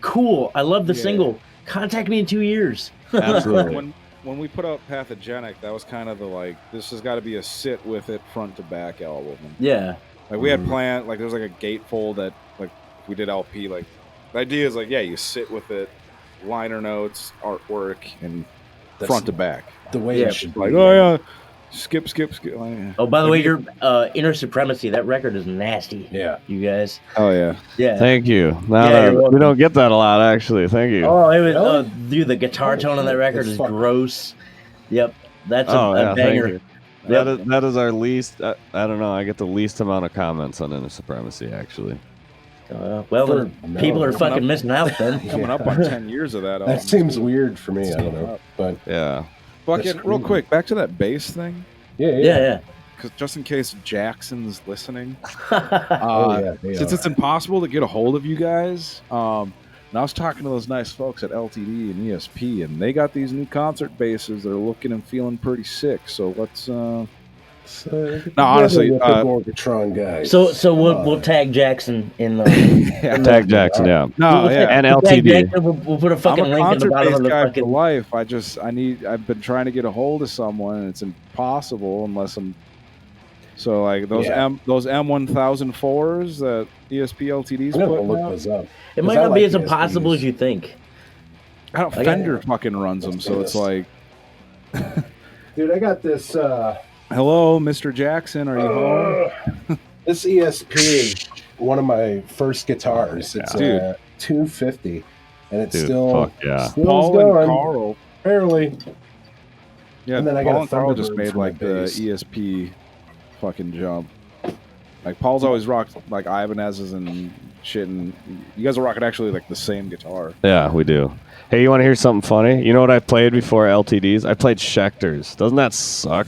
Cool. I love the Yeah. single. Contact me in 2 years. Absolutely. When we put out Pathogenic, that was kind of the like, this has got to be a sit with it front to back album. Yeah. Like we had planned, like there was like a gatefold that like we did LP. Like the idea is like, yeah, you sit with it, liner notes, artwork, and front to back. The way it should be. Like, oh yeah, skip. Like, Oh, by the way, your Inner Supremacy, that record is nasty. Yeah. You guys. oh yeah. Yeah. Thank you. Yeah, you're We don't get that a lot, actually. Thank you. Oh, it was, Really? dude, the guitar tone on that record It's is fucking- gross. Yep. That's Oh, a yeah, thank banger. you. Yep. That is our least. I don't know. I get the least amount of comments on Inner Supremacy, actually. Well, For- people are no. fucking missing out then. Coming up on 10 years of that. That album. seems weird for me. I don't know. But Yeah. Fucking real quick, back to that bass thing, Yeah, because just in case Jackson's listening, Oh, yeah. since it's impossible to get a hold of you guys, and I was talking to those nice folks at LTD and ESP, and they got these new concert basses that are looking and feeling pretty sick. So let's. No, honestly, the Gorgatron guys. So we'll tag Jackson in the. Tag Jackson, yeah. No, We'll yeah. And tag LTD. Jackson, we'll put a I'm fucking a link in the concert bottom of based the guy fucking. for life. I've been trying to get a hold of someone, and it's impossible unless I'm. So like those Yeah. those M1004s that ESP LTD's I'm gonna putting look out. those up. It might 'Cause I not be like as impossible ESPs. as you think. I don't. I got- Fender fucking runs them, so it's like, Dude, I got this. hello, Mr. Jackson, are you home? This ESP is one of my first guitars. It's Dude. 250, and it's Dude, still fuck yeah. still Paul going. and Carl. Barely. Yeah, And then I got Paul a and Carl Thunderbird just made for my like the bass. ESP fucking jump. Like Paul's always rocked like Ibanez's and shit, and you guys are rocking actually like the same guitar. Yeah, we do. Hey, you want to hear something funny? You know what I played before LTDs? I played Schecters. Doesn't that suck?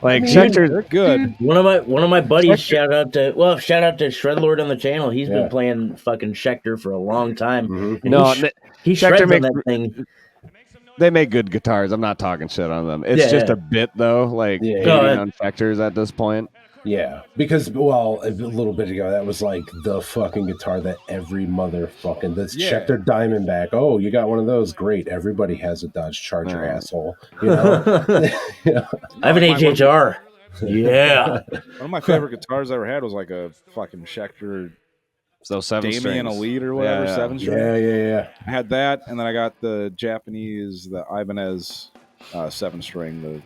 Like Schecters. They're good. One of my buddies, shout out to Shredlord on the channel. He's Yeah. been playing fucking Schecter for a long time. Mhm. And No, he Schecter shreds on makes- that thing. They make good guitars. I'm not talking shit on them. It's Yeah, just yeah. a bit though, like Yeah. hating No, on Schecters at this point. Yeah, because well, a little bit ago, that was like the fucking guitar that every motherfucking this Yeah. Schecter Diamondback. Oh, you got one of those? Great. Everybody has a Dodge Charger, Yeah. asshole. You know. Yeah. I have an HHR. Yeah. One of my favorite guitars I ever had was like a fucking Schecter So seven Damian strings. Elite or whatever, Yeah, yeah. 7-string. Yeah. I had that, and then I got the Japanese, the Ibanez 7-string. The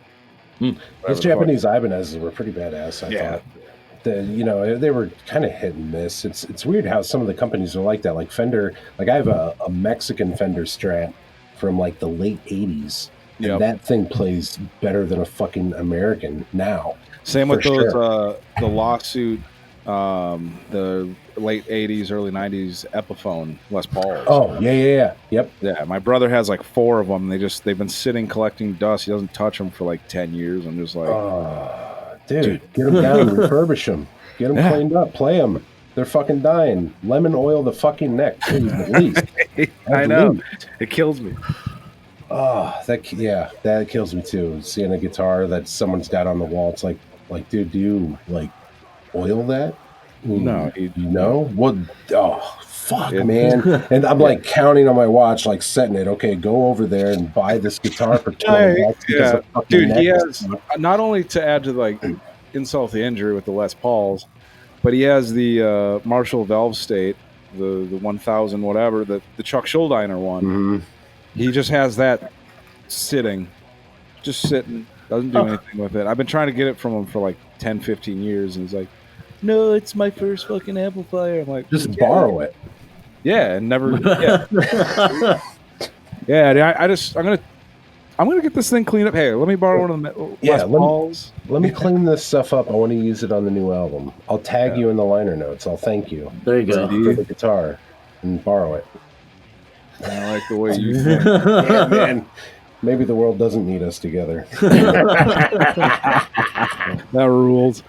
Those whatever the Japanese Ibanez's were pretty badass. I Yeah. thought. They were kind of hit and miss. It's weird how some of the companies are like that. Like Fender, like I have a Mexican Fender Strat from like the late '80s, and Yep. that thing plays better than a fucking American now. Same with For those, sure. the lawsuit, the late 80s, early 90s Epiphone Les Pauls. Oh yeah. Yep. Yeah, my brother has like 4 of them. They've been sitting collecting dust. He doesn't touch them for like 10 years. I'm just like, Dude, get them down, refurbish them, get them cleaned up, play them. They're fucking dying. Lemon oil the fucking neck, please, at least. I At know. least. It kills me. Oh, that kills me too. Seeing a guitar that someone's got on the wall, it's like, dude, do you like oil that? No, you know what? Oh, fuck, It- man! And I'm like counting on my watch, like setting it. Okay, go over there and buy this guitar for $20 because Yeah, the fucking dude, neck he is- has not only to add to like insult the injury with the Les Pauls, but he has the Marshall Valve State, the 1000 whatever, the Chuck Schuldiner one. Mhm. He just has that sitting, doesn't do anything with it. I've been trying to get it from him for like 10, 15 years, and he's like, "No, it's my first fucking amplifier." I'm like, Just borrow it. yeah, and never, yeah. I'm gonna get this thing cleaned up. Hey, let me borrow one of the Les Pauls. Let me clean this stuff up. I want to use it on the new album. I'll tag you in the liner notes. I'll thank you There you go. for the guitar and borrow it. I like the way you think. Yeah, man. Maybe the world doesn't need us together. That rules.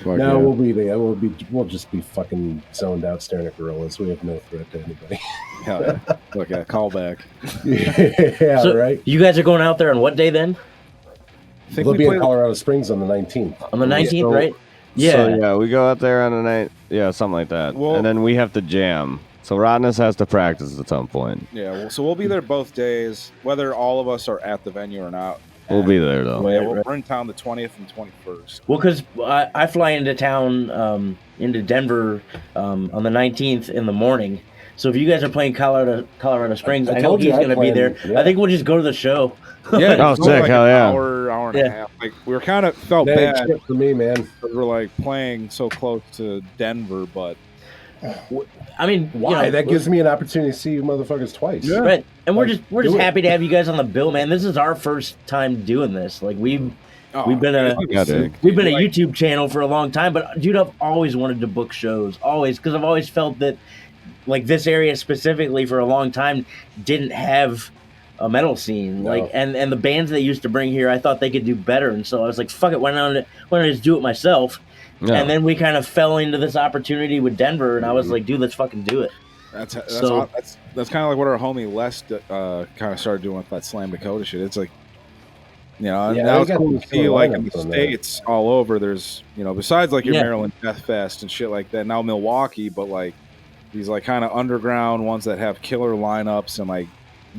No, we'll be there. We'll just be fucking zoned out staring at gorillas. We have no threat to anybody. Hell yeah. Look at callback. Yeah, So right. you guys are going out there on what day then? I think We'll we be in played. Colorado Springs on the 19th. On the 19th, so- right? Yeah. So yeah, we go out there on the night. Yeah, something like that. Well- and then we have to jam. So Rottenness has to practice at some point. Yeah, well, so we'll be there both days, whether all of us are at the venue or not. We'll be there though. Yeah, Right. we're in town the 20th and 21st. Well, because I fly into town, into Denver on the 19th in the morning. So if you guys are playing Colorado Springs, I know told you he's I going to be planned- there. yeah. I think we'll just go to the show. Yeah, Oh, it's sick, like hell an yeah. hour and Yeah. a half. Like we were kind of felt Day bad trip for me, man. because we're like playing so close to Denver, but I mean, Why? That gives me an opportunity to see you motherfuckers twice. Yeah. right. And we're Like, just do it. happy to have you guys on the bill, man. This is our first time doing this. Like we've been a Yeah, dude. we've been a Like, YouTube channel for a long time, but dude, I've always wanted to book shows, always, because I've always felt that like this area specifically for a long time didn't have a metal scene. No. Like and the bands they used to bring here, I thought they could do better, and so I was like, fuck it, why not just do it myself? Yeah. And then we kind of fell into this opportunity with Denver, and I Mm-hmm. was like, dude, let's fucking do it. That's So- that's kind of like what our homie Les kind of started doing with that Slam Dakota shit. It's like, you know, and Yeah, now they it's got cool some to see killer like in the lineups on there. States all over. There's, you know, besides like your Yeah. Maryland Death Fest and shit like that. Now Milwaukee, but like these like kind of underground ones that have killer lineups and like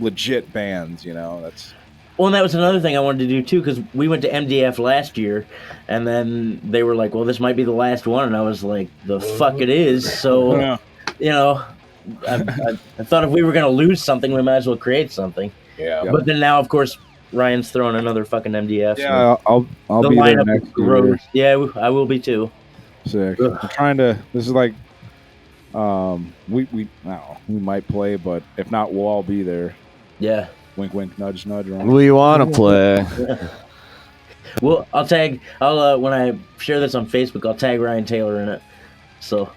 legit bands. You know, that's Well, and that was another thing I wanted to do too, because we went to MDF last year, and then they were like, "Well, this might be the last one," and I was like, "The fuck it is!" So, yeah. you know, I thought if we were gonna lose something, we might as well create something. Yeah. But then now, of course, Ryan's throwing another fucking MDF. Yeah, I'll the be there lineup next grows. year. Yeah, I will be too. Sick. Ugh. I'm trying to. This is like, we I don't know, we might play, but if not, we'll all be there. Yeah. Wink, wink, nudge, nudge. Right? Who you want to play? Well, I'll when I share this on Facebook, I'll tag Ryan Taylor in it. So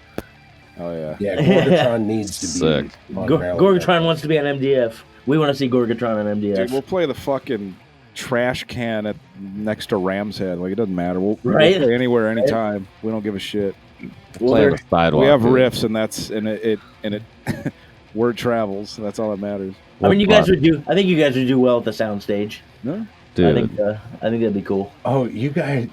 Oh yeah. Yeah, Gorgatron needs to be Sick. on Maryland. Gorgatron wants to be on MDF. We want to see Gorgatron on MDF. Dude, we'll play the fucking trash can next to Ram's Head. Like it doesn't matter. We'll Right? play anywhere, anytime. We don't give a shit. Play on the sidewalk. We have dude. riffs, and that's and it word travels. That's all that matters. I mean, I think you guys would do well at the soundstage. No. I Dude. think that'd be cool. Oh, you guys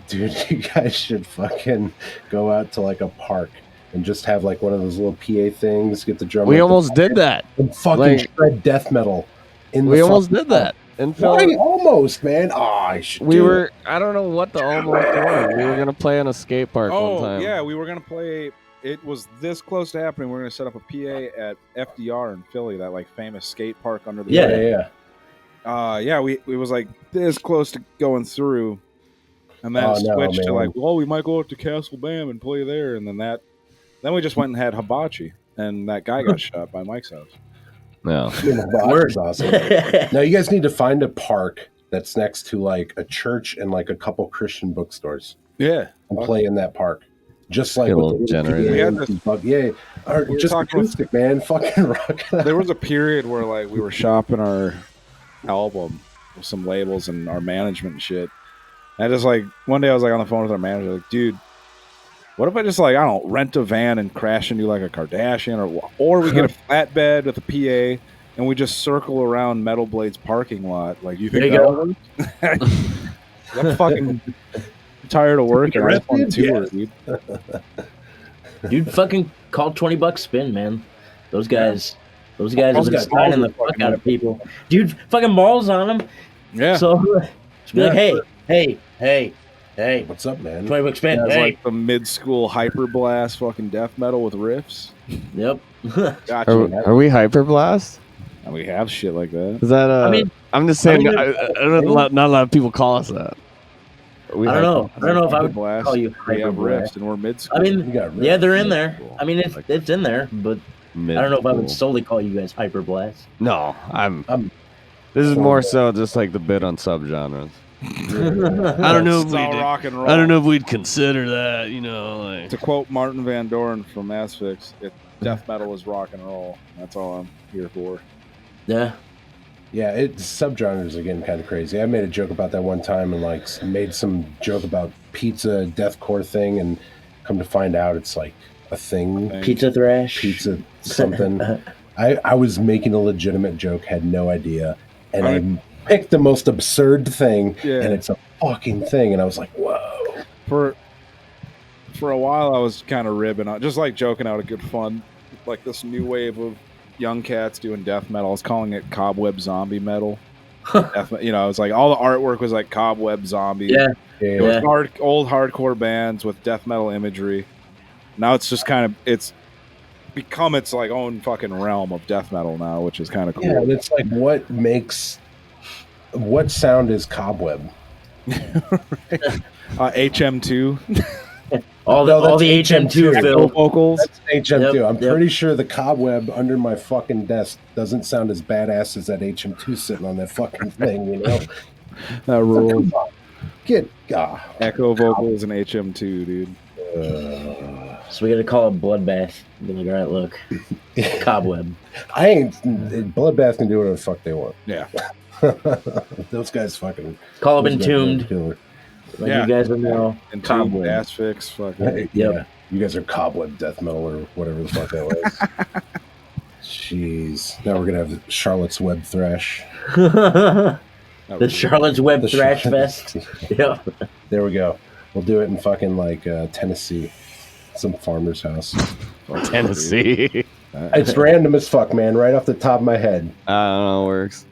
should fucking go out to like a park and just have like one of those little PA things. Get the drum. We almost did that. and fucking like- shred death metal. In We the almost fucking did that. And park. Phil, Why almost, man? Oh, I should. we do were, it. I don't know what the almost was. We were going to play on a skate park one Oh time. yeah, we were gonna play. It was this close to happening. We are gonna set up a PA at FDR in Philly, that like famous skate park under the Yeah. Yeah, yeah. yeah, we was like this close to going through, and then Oh, it no, switched to man. like, well, we might go up to Castle Bam and play there, and then we just went and had hibachi, and that guy got shot by Mike's house. No. That was awesome. Now you guys need to find a park that's next to like a church and like a couple Christian bookstores Yeah, and play in that park. Just like Get a with little the generator. PA We had and this- some yeah, or we were just talking with- acoustic, man. Fucking rock. it out. there was a period where like we were shopping our album with some labels and our management and shit. And I just like one day I was like on the phone with our manager, like, dude, what if I just like I don't rent a van and crash into like a Kardashian, or we get a flatbed with a PA and we just circle around Metal Blade's parking lot? Like, you think There you that'll work? I'm fucking tired of work and I just want to tour, dude. Dude, fucking call $20 spin, man. Those guys have been guys- signing the fuck out of people. Dude, fucking balls on them. Yeah. So just be like, Yeah. hey, What's up, man? $20 spin. It's Hey. like the mid-school hyper blast fucking death metal with riffs. Yep. Gotcha. Are we Hyperblast? And we have shit like that. Is that I mean, I'm just saying, I I mean, don't, not a lot of people call us that. Are we I don't know. I don't know if I would Blast, call you we have hyper riffs and we're mid-school. I You mean, got yeah, they're in Mid there. school. I mean, it's in there, but I don't know if I would solely call you guys hyper blast. No, I'm. I'm- This is more so just like the bit on subgenres. I don't know if it's all we'd. rock and roll. I don't know if we'd consider that. You know, like To quote Martin Van Doren from Asphyx, death metal is rock and roll. That's all I'm here for. Yeah. Yeah, subgenres are getting kind of crazy. I made a joke about that one time and like made some joke about pizza deathcore thing, and come to find out it's like a thing. Pizza thrash. Pizza something. I was making a legitimate joke, had no idea, and I picked the most absurd thing, Yeah. and it's a fucking thing, and I was like, whoa. For a while, I was kind of ribbing on, just like joking out of good fun. like this new wave of young cats doing death metal. I was calling it cobweb zombie metal. It's like all the artwork was like cobweb zombie. Yeah. It was old hardcore bands with death metal imagery. Now it's just kind of it's become its like own fucking realm of death metal now, which is kind of cool. Yeah, and it's like what sound is cobweb? HM2. all the HM2 Phil. vocals. That's HM2. Yep, I'm pretty sure the cobweb under my fucking desk doesn't sound as badass as that HM2 sitting on that fucking thing, you know? That rules. Get Echo vocals and HM2, dude. So we got to call it Bloodbath. Be like, all right, look, cobweb. I ain't Bloodbath can do whatever the fuck they want. Yeah. Those guys fucking Call them Entombed. Like Yeah. you guys would know. And Cobweb. Ass Fix. Fucking. Hey, yeah. You guys are cobweb death metal or whatever the fuck that was. Jeez. Now we're gonna have Charlotte's Web Thrash. The Charlotte's Web Thrash Fest. Yeah. There we go. We'll do it in fucking like Tennessee. Some farmer's house. Tennessee. It's random as fuck, man. Right off the top of my head. I don't know how it works.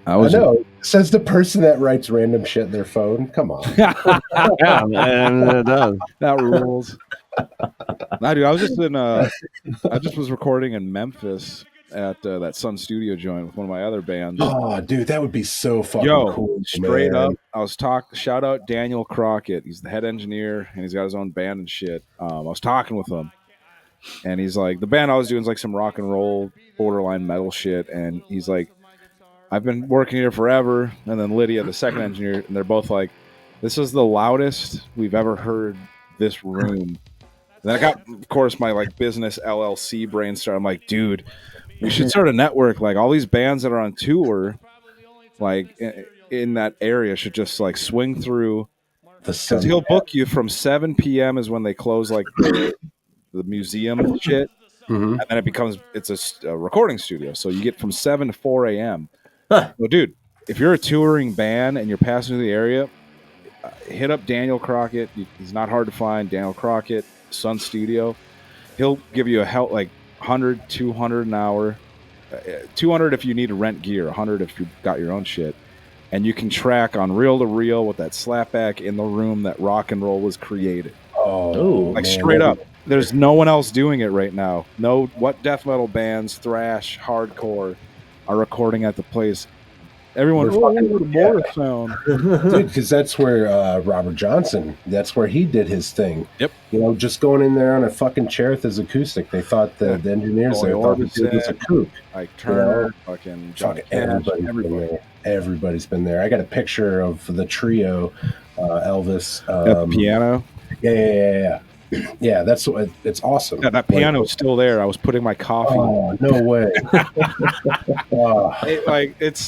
I know. Says the person that writes random shit in their phone. Come on. Yeah, man, it does. That rules. Nah, dude, I just was recording in Memphis at that Sun Studio joint with one of my other bands. Oh, dude, that would be so fucking cool. Straight man. up, I was shout out Daniel Crockett. He's the head engineer and he's got his own band and shit. I was talking with him and he's like, the band I was doing is like some rock and roll, borderline metal shit. And he's like, I've been working here forever. And then Lydia, the second engineer, and they're both like, this is the loudest we've ever heard this room. And then I got, of course, my like business LLC brain start. I'm like, dude, we should start a network. Like all these bands that are on tour, like in that area, should just like swing through. Because he'll book you from 7 p.m. is when they close like the museum shit, and then it's a recording studio. So you get from 7 to 4 a.m. Well, dude, if you're a touring band and you're passing through the area, hit up Daniel Crockett. He's not hard to find. Daniel Crockett, Sun Studio. He'll give you like 100, 200 an hour. 200 if you need to rent gear, 100 if you've got your own shit. And you can track on reel to reel with that slapback in the room that rock and roll was created. Oh, like man. straight up. There's no one else doing it right now. No, what death metal bands, thrash, hardcore, are recording at the place. Everyone, the Morris sound. Dude, because that's where Robert Johnson, that's where he did his thing. Yep. You know, just going in there on a fucking chair with his acoustic. They thought the engineers there thought the dude was a kook. Like Turner, fucking John Cash, everybody. Everybody's been there. I got a picture of the trio, Elvis. At the piano. Yeah. Yeah, that's what it's awesome. Yeah, that piano's still there. I was putting my coffee. Oh, no way.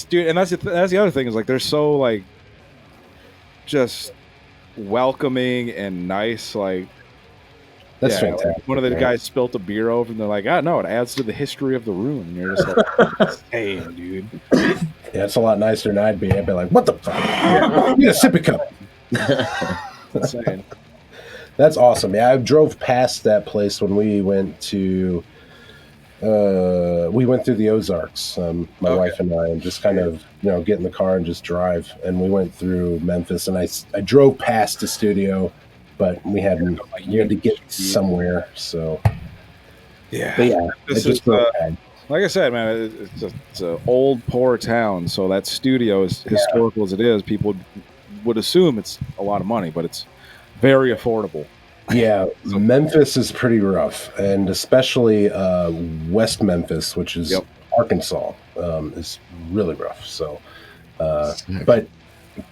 Dude, and that's the other thing is like they're so like just welcoming and nice. Like that's fantastic. Like, one of the guys spilt a beer over, and they're like, no, it adds to the history of the room. And you're just like, hey, dude. Yeah, it's a lot nicer than I'd be. I'd be like, what the fuck? Give me a sippy cup. Insane. That's awesome. Yeah, I drove past that place when we went to through the Ozarks, my wife and I, and just kind of, get in the car and just drive. And we went through Memphis, and I drove past the studio, but we had to get somewhere. So yeah, this is like I said, man, it's an old poor town. So that studio, as historical as it is, people would assume it's a lot of money, but it's very affordable. Yeah, Memphis is pretty rough, and especially West Memphis, which is Arkansas, is really rough. So, but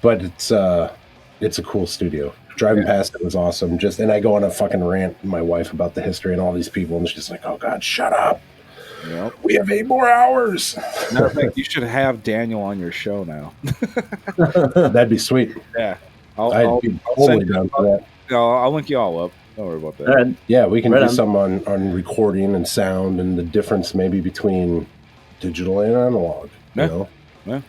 it's a cool studio. Driving past it was awesome. And I go on a fucking rant with my wife about the history and all these people, and she's just like, "Oh God, shut up! Yep. We have 8 more hours." Matter of fact, you should have Daniel on your show now. That'd be sweet. Yeah, I'd be totally down for that. I'll link you all up. Don't worry about that. Yeah, we can do some on recording and sound and the difference maybe between digital and analog. You know? Yeah.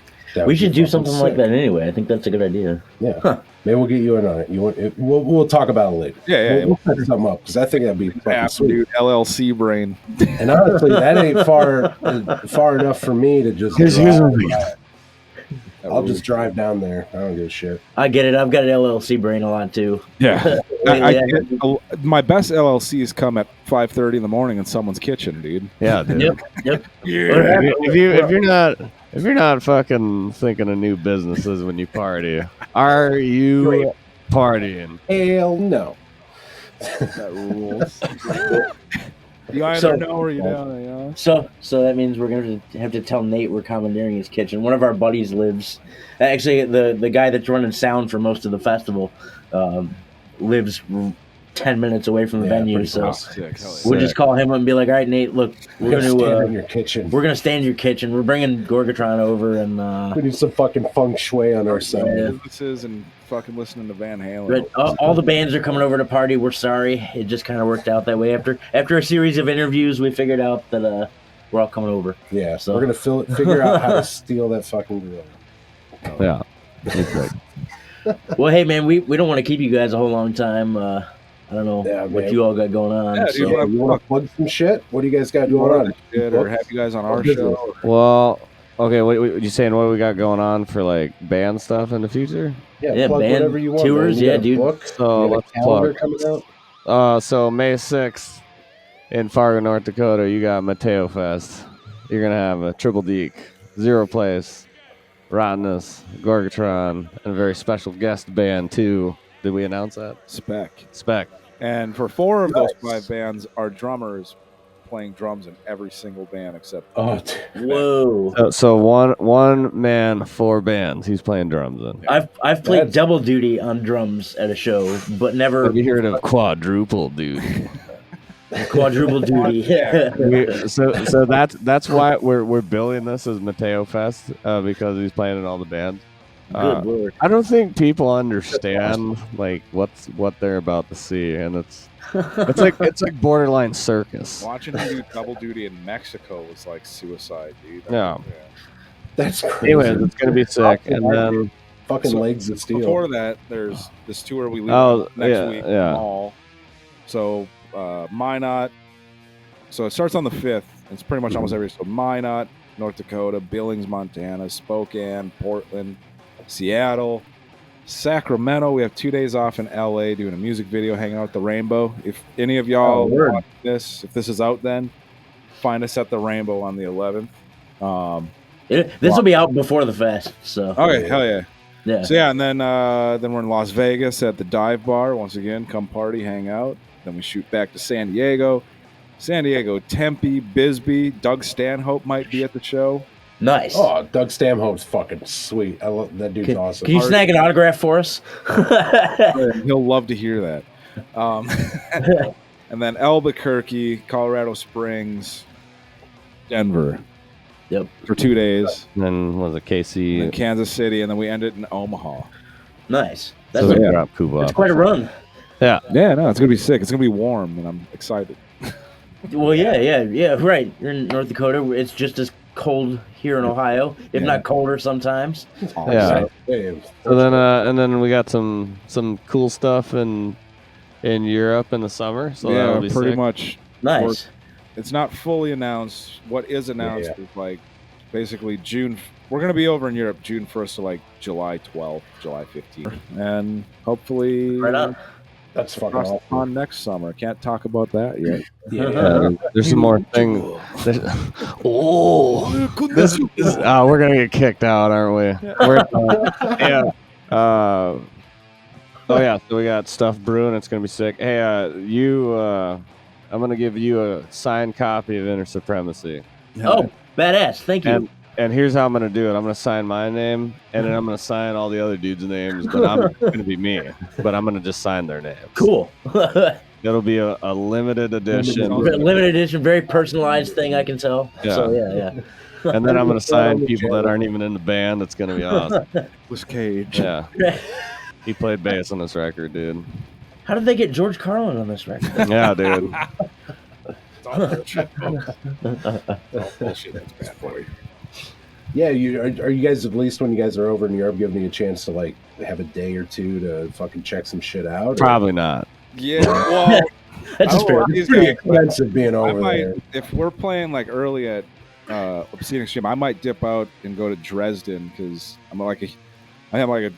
We should do something like that anyway. I think that's a good idea. Yeah. Huh. Maybe we'll get you in on it. We'll talk about it later. Yeah. We'll set something up because I think that'd be fucking sweet. Dude, LLC brain. And honestly, that ain't far enough for me to just. I'll just drive down there. I don't give a shit. I get it. I've got an LLC brain a lot too. Yeah. My best LLCs come at 5:30 in the morning in someone's kitchen, dude. Yeah, dude. Yep. Yeah. If you're not fucking thinking of new businesses when you party, are you partying? Hell no. That rules. You either know or you don't. You know? So that means we're going to have to tell Nate we're commandeering his kitchen. One of our buddies lives. Actually, the guy that's running sound for most of the festival lives 10 minutes away from the venue. So we'll just call him up and be like, "All right, Nate, look, we're going to stand in your kitchen. We're going to stand in your kitchen. We're bringing Gorgatron over, and we need some fucking feng shui on our side." And fucking listening to Van Halen. All the bands are coming over to party. We're sorry. It just kind of worked out that way. After a series of interviews, we figured out that we're all coming over. Yeah, so we're gonna figure out how to steal that fucking grill. Yeah. Well, hey man, we don't want to keep you guys a whole long time. I don't know what you all got going on. Yeah, so. You want to plug some shit? What do you guys got going on? Or have you guys on our show? Well, okay, what you saying? What we got going on for like band stuff in the future? Yeah, plug band whatever you want. Tours, man. dude. So let's plug. Coming out? So May 6th in Fargo, North Dakota, you got Mateo Fest. You're gonna have a triple deek, Zero Place, Rottenness, Gorgatron, and a very special guest band too. Did we announce that? Spec. And for 4 of those 5 bands, our drummer is playing drums in every single band except. Whoa! So one man, 4 bands. He's playing drums in. I've played double duty on drums at a show, but never. Have you heard of quadruple duty? Quadruple duty. So that's why we're billing this as Mateo Fest because he's playing in all the bands. Good Lord. I don't think people understand like what they're about to see, and it's like borderline circus. Watching him do double duty in Mexico was like suicide, dude. Yeah. That's crazy. Anyways, it's gonna be sick, and then fucking legs of steel. Before that, there's this tour we leave next week in the mall. So Minot. So it starts on the 5th. It's pretty much almost every. So Minot, North Dakota, Billings, Montana, Spokane, Portland, Seattle, Sacramento. We have 2 days off in LA doing a music video, hanging out at the Rainbow. If any of y'all watch this, if this is out, then find us at the Rainbow on the 11th. This will be out before the fest. So okay, hell yeah. Yeah. So yeah, and then we're in Las Vegas at the Dive Bar once again. Come party, hang out. Then we shoot back to San Diego, Tempe, Bisbee. Doug Stanhope might be at the show. Nice. Oh, Doug Stanhope's fucking sweet. I love that dude's awesome. Can you snag an autograph for us? He'll love to hear that. And then Albuquerque, Colorado Springs, Denver. Yep. For 2 days. And then was it KC? And Kansas City, and then we end it in Omaha. Nice. That's quite a run. Yeah. Yeah, no, it's gonna be sick. It's gonna be warm, and I'm excited. Well, yeah, right. You're in North Dakota. It's just as cold here in Ohio, if not colder sometimes. Yeah. So then, and then we got some cool stuff in Europe in the summer. So yeah, that'll be pretty sick. much. Nice. It's not fully announced. What is announced is like basically June. We're gonna be over in Europe June 1st to like July 12th, July 15th, and hopefully right on. That's fucking awesome. On next summer. Can't talk about that yet. There's some more things. This is, we're gonna get kicked out, aren't we? So we got stuff brewing. It's gonna be sick. Hey, I'm gonna give you a signed copy of Inner Supremacy. Oh, badass! Thank you. And here's how I'm going to do it. I'm going to sign my name, and then I'm going to sign all the other dudes' names, but I'm going to be me. But I'm going to just sign their names. Cool. It'll be a limited edition. Limited edition, very personalized thing, I can tell. Yeah. So, yeah. And then I'm going to sign people that aren't even in the band. It's going to be awesome. Was Cage. Yeah. He played bass on this record, dude. How did they get George Carlin on this record? Yeah, dude. It's all bullshit. Bullshit. That's bad for you. Yeah, are you guys, at least when you guys are over in Europe, giving you a chance to like have a day or two to fucking check some shit out? Or? Probably not. Yeah, well, That's I a don't know fair. about It's these pretty guys, but expensive being I over might, there. if we're playing like early at Obscene Extreme, I might dip out and go to Dresden because I have like a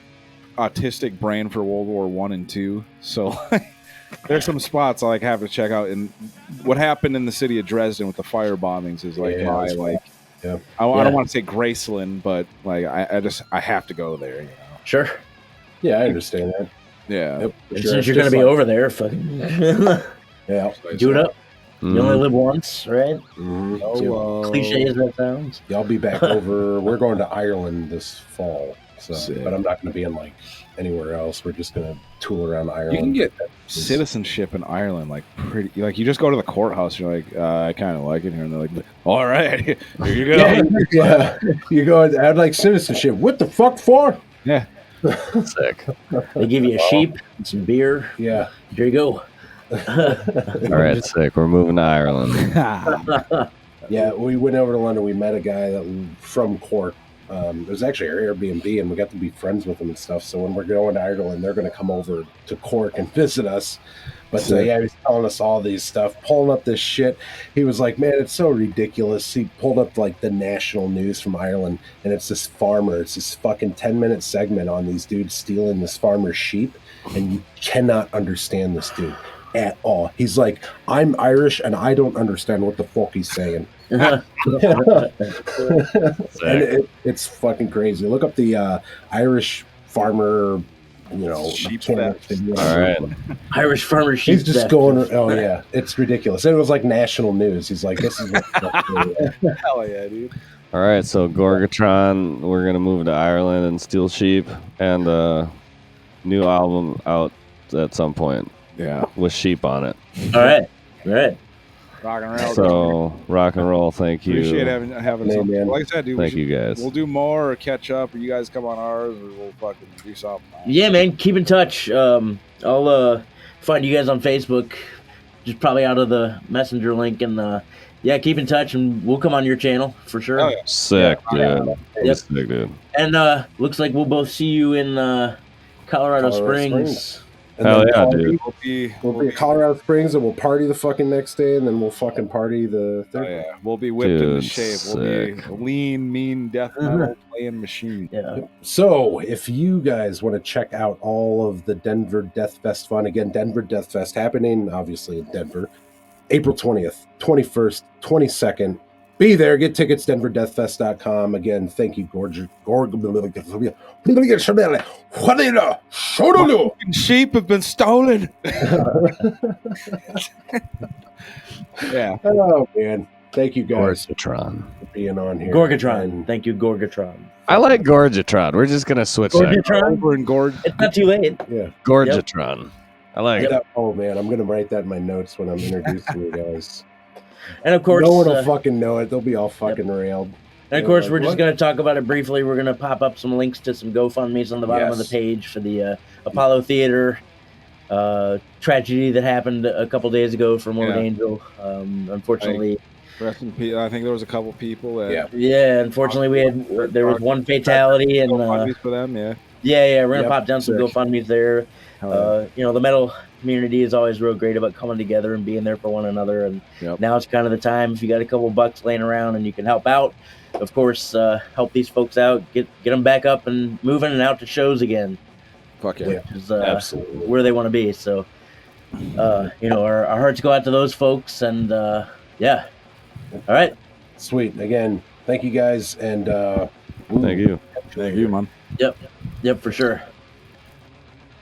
autistic brain for World War I and II. So there's some spots I like have to check out. And what happened in the city of Dresden with the fire bombings is like Yeah, my that's like. Yeah. I don't want to say Graceland, but like I have to go there. You know? Sure. Yeah, I understand that. Yeah. Yep, And sure. since It's you're going to just be like- over there, fucking Yeah. do it up. You only Mhm. live once, right? Mhm. Oh, Cliche as that sounds. Y'all be back over. We're going to Ireland this fall, so Sick. but I'm not going to be in like anywhere else. We're just going to tool around Ireland. You can get citizenship in Ireland like pretty. Like you just go to the courthouse. You're like, I kind of like it here, and they're like, all right, here you go. Yeah. You go. I'd like citizenship. What the fuck for? Yeah. Sick. They give you a sheep and some beer. Yeah. Here you go. All right, sick. We're moving to Ireland. Yeah, we went over to London. We met a guy from Cork. It was actually our Airbnb, and we got to be friends with him and stuff. So when we're going to Ireland, they're going to come over to Cork and visit us. But yeah, he was telling us all these stuff, pulling up this shit. He was like, man, it's so ridiculous. He pulled up like the national news from Ireland, and it's this farmer. It's this fucking 10-minute segment on these dudes stealing this farmer's sheep, and you cannot understand this dude at all. He's like, I'm Irish, and I don't understand what the fuck he's saying. And it's fucking crazy. Look up the Irish farmer, Sheep camera theft. video. All right. Irish farmer sheep. He's just theft. going. Oh yeah, it's ridiculous. It was like national news. He's like, this is what. Hell yeah, dude. All right, so Gorgatron, we're gonna move to Ireland and steal sheep, and new album out at some point Yeah. with sheep on it. All right. Rock and roll. So rock and roll. Thank you. Appreciate having Hey, some. man. Like I said, dude. Thank you guys. We'll do more or catch up, or you guys come on ours, or we'll fucking do something. Yeah, man. Keep in touch. I'll find you guys on Facebook. Just probably out of the messenger link, and yeah, keep in touch, and we'll come on your channel for sure. Oh, yeah. Sick, Yeah. dude. Yep. Sick, dude. And looks like we'll both see you in Colorado Springs. And Hell then yeah, party- dude. We'll be at Colorado Springs, and we'll party the fucking next day, and then we'll fucking party the Oh, third. yeah. We'll be whipped into Dude, shape. We'll be a lean, mean death metal playing machine. Yeah. So, if you guys want to check out all of the Denver Death Fest fun, again, Denver Death Fest happening, obviously, in Denver, April 20th, 21st, 22nd. Be there. Get tickets, denverdeathfest.com. Again, thank you, Fucking sheep have been stolen. Yeah. Oh, man. Thank you, guys, Gorgatron. for being on here. Gorgatron. And Thank you, Gorgatron. I like Gorgatron. We're just gonna switch that. Gorgatron. Over in Gord. It's not too late. yeah. Gorgatron. I like it. Oh, man. I'm going to write that in my notes when I'm introducing you guys. And of course, No one will fucking know it. They'll be all fucking railed. and of course, like, we're just what? going to talk about it briefly. We're going to pop up some links to some GoFundMe's on the bottom of the Yes. page for the Apollo Theater tragedy that happened a couple days ago for Morbid Yeah. Angel. Unfortunately, Rest in peace. I think there was a couple people that. Yeah. unfortunately, there was one fatality, and GoFundMe's for them, yeah. we're gonna Yep, pop down some sick. GoFundMe's there. Hell The metal community is always real great about coming together and being there for one another. And Yep. now it's kind of the time. If you got a couple bucks laying around and you can help out, of course, help these folks out, get them back up and moving and out to shows again, Fuck yeah. Yeah. which is Absolutely. where they want to be. So, our hearts go out to those folks. And yeah, all right. Sweet. Again, thank you guys. And Thank you. Thank you, man. Yep, for sure.